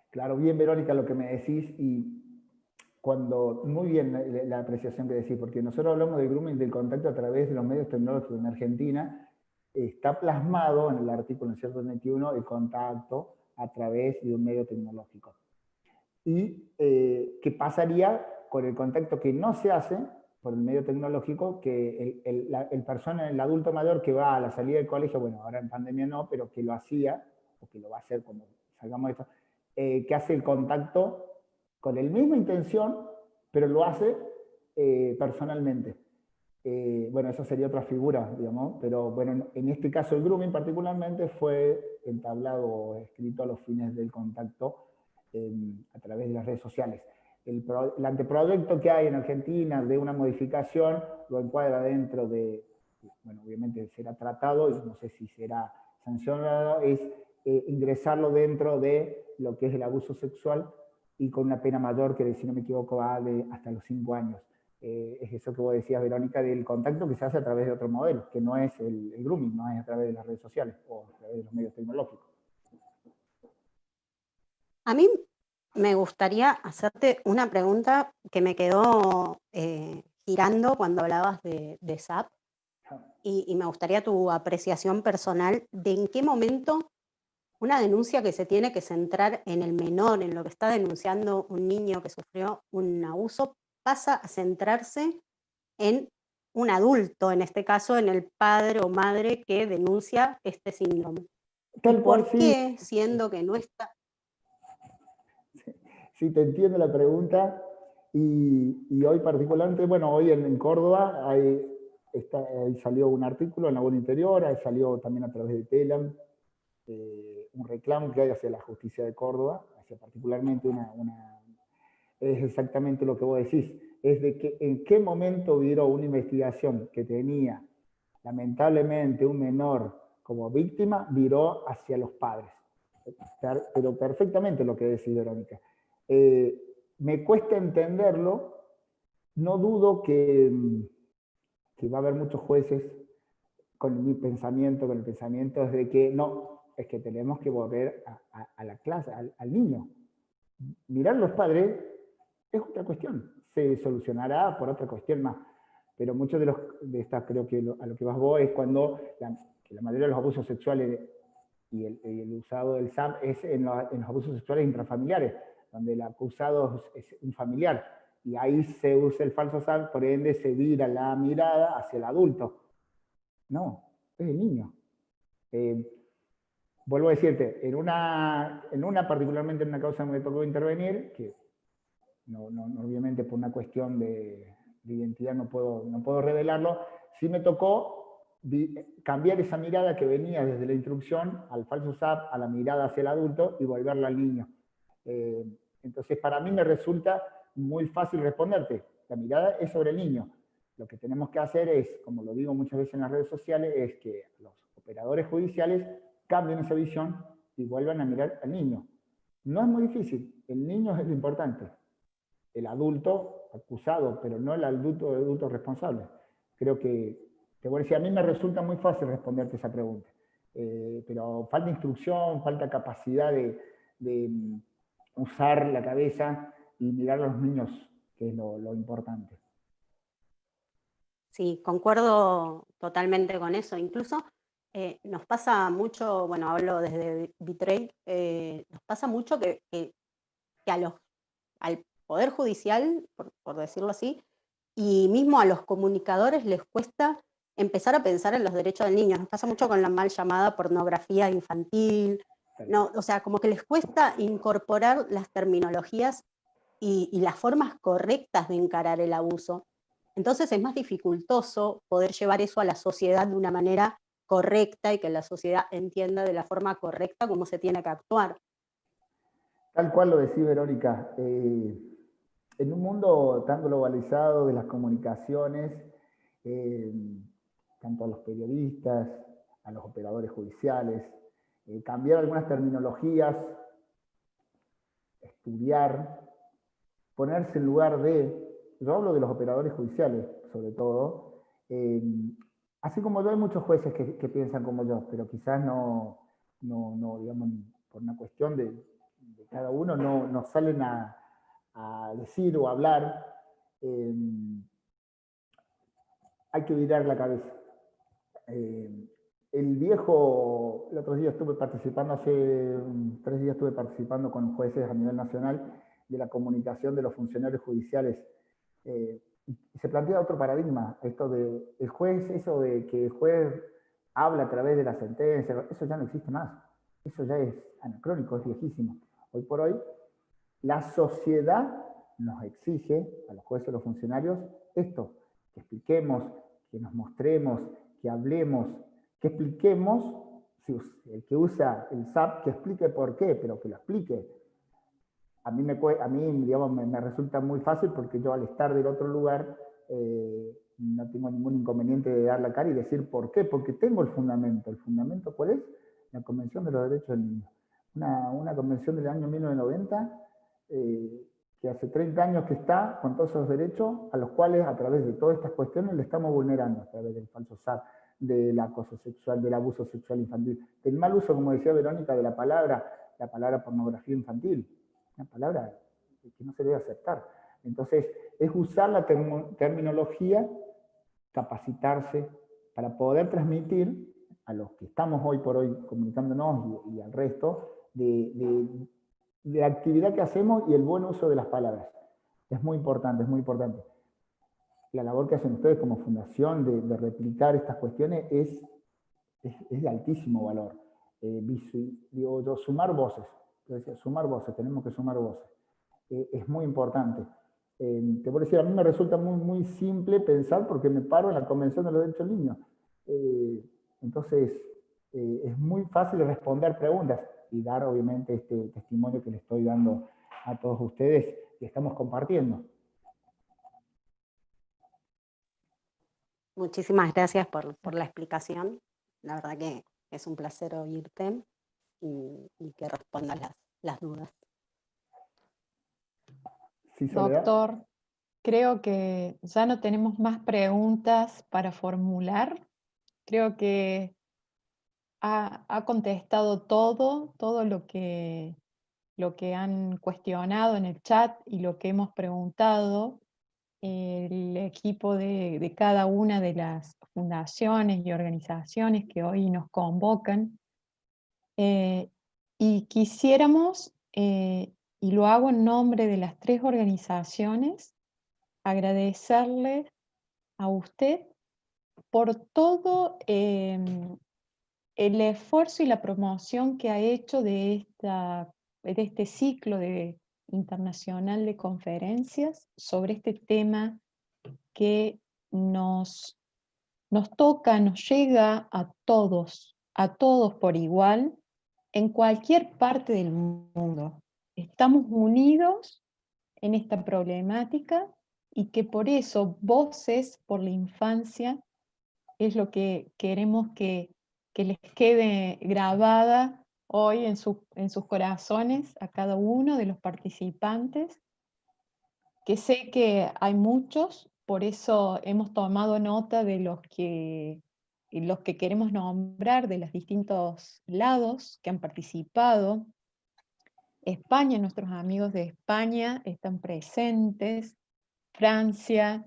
Claro, bien, Verónica, lo que me decís, y muy bien la apreciación que decís, porque nosotros hablamos del grooming, del contacto a través de los medios tecnológicos en Argentina, está plasmado en el artículo en 121 el contacto a través de un medio tecnológico. ¿Y qué pasaría con el contacto que no se hace por el medio tecnológico? Que el adulto mayor que va a la salida del colegio, bueno, ahora en pandemia no, pero que lo hacía, o que lo va a hacer cuando salgamos de esto, que hace el contacto con la misma intención, pero lo hace personalmente. Bueno, eso sería otra figura, digamos, pero bueno, en este caso el grooming particularmente fue entablado o escrito a los fines del contacto a través de las redes sociales. El anteproyecto que hay en Argentina de una modificación lo encuadra dentro de, bueno, obviamente será tratado y no sé si será sancionado, es ingresarlo dentro de lo que es el abuso sexual y con una pena mayor que, si no me equivoco, va de hasta los 5 años. Es eso que vos decías, Verónica, del contacto que se hace a través de otro modelo, que no es el grooming, no es a través de las redes sociales o a través de los medios tecnológicos. A mí me gustaría hacerte una pregunta que me quedó girando cuando hablabas de SAP, y me gustaría tu apreciación personal de en qué momento una denuncia que se tiene que centrar en el menor, en lo que está denunciando un niño que sufrió un abuso, pasa a centrarse en un adulto, en este caso en el padre o madre que denuncia este síndrome. Tal ¿Y cual, por sí. qué, siendo que no está? Sí, te entiendo la pregunta. Y hoy particularmente, bueno, hoy en Córdoba ahí salió un artículo en La Voz Interior, ahí salió también a través de Telam, un reclamo que hay hacia la justicia de Córdoba, hacia particularmente es exactamente lo que vos decís, es de que en qué momento viró una investigación que tenía lamentablemente un menor como víctima, viró hacia los padres. Pero perfectamente lo que decís, Verónica. Me cuesta entenderlo, no dudo que va a haber muchos jueces con el pensamiento es de que no, es que tenemos que volver a la clase, al niño. Mirar los padres es otra cuestión, se solucionará por otra cuestión más, pero muchos de estas, creo que a lo que vas vos es cuando la mayoría de los abusos sexuales y el usado del SAP es en los abusos sexuales intrafamiliares, donde el acusado es un familiar, y ahí se usa el falso SAP, por ende se vira la mirada hacia el adulto. No, es el niño. Vuelvo a decirte, en una particularmente en una causa me tocó intervenir, que no, obviamente por una cuestión de identidad no puedo revelarlo, sí me tocó cambiar esa mirada que venía desde la instrucción al falso SAP, a la mirada hacia el adulto y volverla al niño. Entonces para mí me resulta muy fácil responderte, la mirada es sobre el niño. Lo que tenemos que hacer es, como lo digo muchas veces en las redes sociales, es que los operadores judiciales cambien esa visión y vuelvan a mirar al niño. No es muy difícil, el niño es lo importante. El adulto acusado, pero no el adulto responsable. Creo que, te voy a decir, a mí me resulta muy fácil responderte esa pregunta. Pero falta instrucción, falta capacidad de usar la cabeza y mirar a los niños, que es lo importante. Sí, concuerdo totalmente con eso. Incluso nos pasa mucho, bueno, hablo desde Vitrey, nos pasa mucho que al Poder Judicial, por decirlo así, y mismo a los comunicadores les cuesta empezar a pensar en los derechos del niño. Nos pasa mucho con la mal llamada pornografía infantil, no, o sea, como que les cuesta incorporar las terminologías y las formas correctas de encarar el abuso. Entonces es más dificultoso poder llevar eso a la sociedad de una manera correcta y que la sociedad entienda de la forma correcta cómo se tiene que actuar. Tal cual lo decía Verónica, en un mundo tan globalizado de las comunicaciones, tanto a los periodistas, a los operadores judiciales, cambiar algunas terminologías, estudiar, ponerse en lugar yo hablo de los operadores judiciales sobre todo, así como yo hay muchos jueces que piensan como yo, pero quizás no digamos, por una cuestión de cada uno no salen a a decir o hablar, hay que virar la cabeza. El otro día estuve participando, hace 3 días estuve participando con jueces a nivel nacional de la comunicación de los funcionarios judiciales. Y se plantea otro paradigma, esto de el juez, eso de que el juez habla a través de la sentencia, eso ya no existe más. Eso ya es anacrónico, es viejísimo. Hoy por hoy, la sociedad nos exige, a los jueces y a los funcionarios, esto, que expliquemos, que nos mostremos, que hablemos, que expliquemos, si el que usa el SAP, que explique por qué, pero que lo explique. A mí, digamos, me resulta muy fácil porque yo al estar del otro lugar no tengo ningún inconveniente de dar la cara y decir por qué, porque tengo el fundamento. ¿El fundamento cuál es? La Convención de los Derechos del Niño. Una convención del año 1990 que hace 30 años que está con todos esos derechos a los cuales a través de todas estas cuestiones le estamos vulnerando, a través del falso SAP, del acoso sexual, del abuso sexual infantil, del mal uso, como decía Verónica, de la palabra pornografía infantil, una palabra que no se debe aceptar. Entonces, es usar la terminología, capacitarse para poder transmitir a los que estamos hoy por hoy comunicándonos y al resto de la actividad que hacemos y el buen uso de las palabras. Es muy importante, es muy importante. La labor que hacen ustedes como fundación de replicar estas cuestiones es de altísimo valor. Digo yo, sumar voces. Sumar voces, tenemos que sumar voces. Es muy importante. Te voy a decir, a mí me resulta muy simple pensar porque me paro en la Convención de los Derechos del Niño. Entonces, es muy fácil responder preguntas y dar, obviamente, este testimonio que le estoy dando a todos ustedes que estamos compartiendo. Muchísimas gracias por la explicación. La verdad que es un placer oírte y que respondas las dudas. Sí, Soledad. Doctor, creo que ya no tenemos más preguntas para formular. Creo que ha contestado todo lo que han cuestionado en el chat y lo que hemos preguntado. El equipo de cada una de las fundaciones y organizaciones que hoy nos convocan. Y quisiéramos, y lo hago en nombre de las 3 organizaciones, agradecerle a usted por todo el esfuerzo y la promoción que ha hecho de este ciclo internacional de conferencias sobre este tema que nos toca, nos llega a todos por igual, en cualquier parte del mundo. Estamos unidos en esta problemática y que por eso Voces por la Infancia es lo que queremos que les quede grabada hoy en sus corazones a cada uno de los participantes, que sé que hay muchos, por eso hemos tomado nota de los que queremos nombrar, de los distintos lados que han participado. España, nuestros amigos de España están presentes, Francia,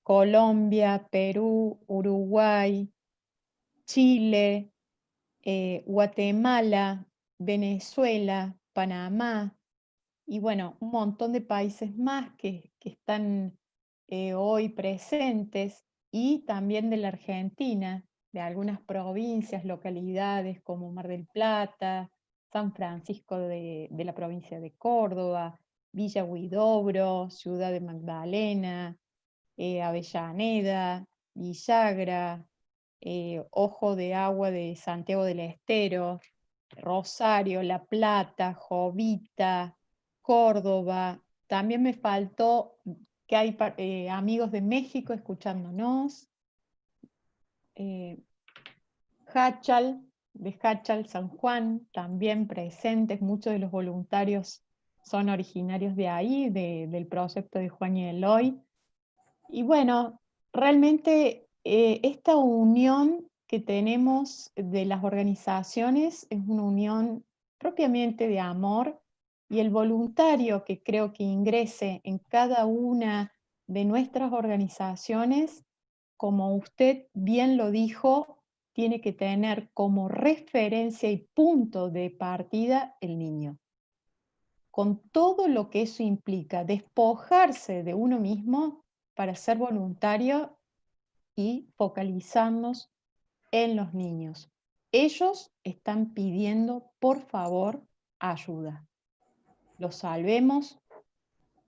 Colombia, Perú, Uruguay, Chile, Guatemala, Venezuela, Panamá, y bueno, un montón de países más que están hoy presentes, y también de la Argentina, de algunas provincias, localidades como Mar del Plata, San Francisco de la provincia de Córdoba, Villa Huidobro, Ciudad de Magdalena, Avellaneda, Villagra, Ojo de Agua de Santiago del Estero, Rosario, La Plata, Jovita, Córdoba. También me faltó que hay amigos de México escuchándonos. Jáchal, de Jáchal, San Juan, también presentes. Muchos de los voluntarios son originarios de ahí, del proyecto de Juan y Eloy. Y bueno, realmente esta unión que tenemos de las organizaciones es una unión propiamente de amor Y el voluntario que creo que ingrese en cada una de nuestras organizaciones, como usted bien lo dijo, tiene que tener como referencia y punto de partida el niño. Con todo lo que eso implica, despojarse de uno mismo para ser voluntario y focalizarnos en los niños. Ellos están pidiendo, por favor, ayuda. Los salvemos,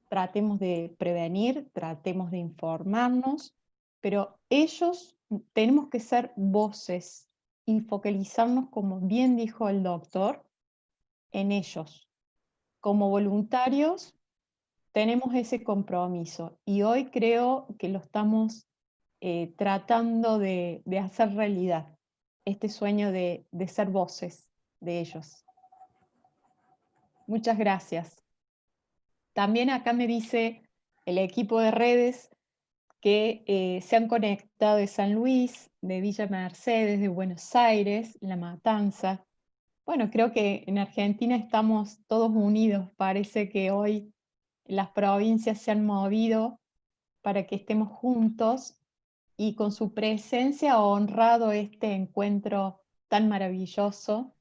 tratemos de prevenir, tratemos de informarnos, pero ellos tenemos que ser voces y focalizarnos, como bien dijo el doctor, en ellos. Como voluntarios tenemos ese compromiso y hoy creo que lo estamos tratando de hacer realidad, este sueño de ser voces de ellos. Muchas gracias. También acá me dice el equipo de redes que se han conectado de San Luis, de Villa Mercedes, de Buenos Aires, La Matanza. Bueno, creo que en Argentina estamos todos unidos. Parece que hoy las provincias se han movido para que estemos juntos y con su presencia ha honrado este encuentro tan maravilloso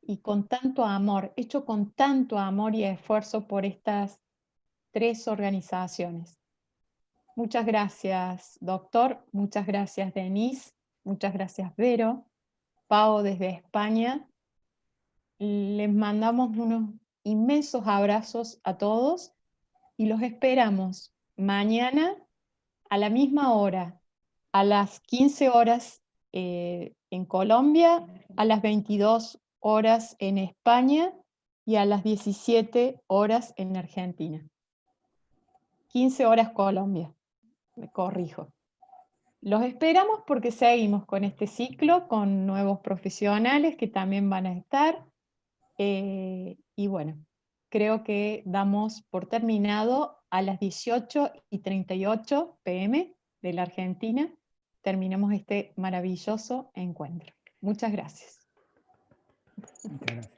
y con tanto amor, hecho con tanto amor y esfuerzo por estas 3 organizaciones. Muchas gracias, doctor. Muchas gracias, Denise. Muchas gracias, Vero. Pau desde España. Les mandamos unos inmensos abrazos a todos y los esperamos mañana a la misma hora, a las 15 horas en Colombia, a las 22 horas en España y a las 17 horas en Argentina. 15 horas Colombia, me corrijo. Los esperamos porque seguimos con este ciclo, con nuevos profesionales que también van a estar. Y bueno, creo que damos por terminado a las 18:38 p.m. de la Argentina. Terminamos este maravilloso encuentro. Muchas gracias. Muchas gracias.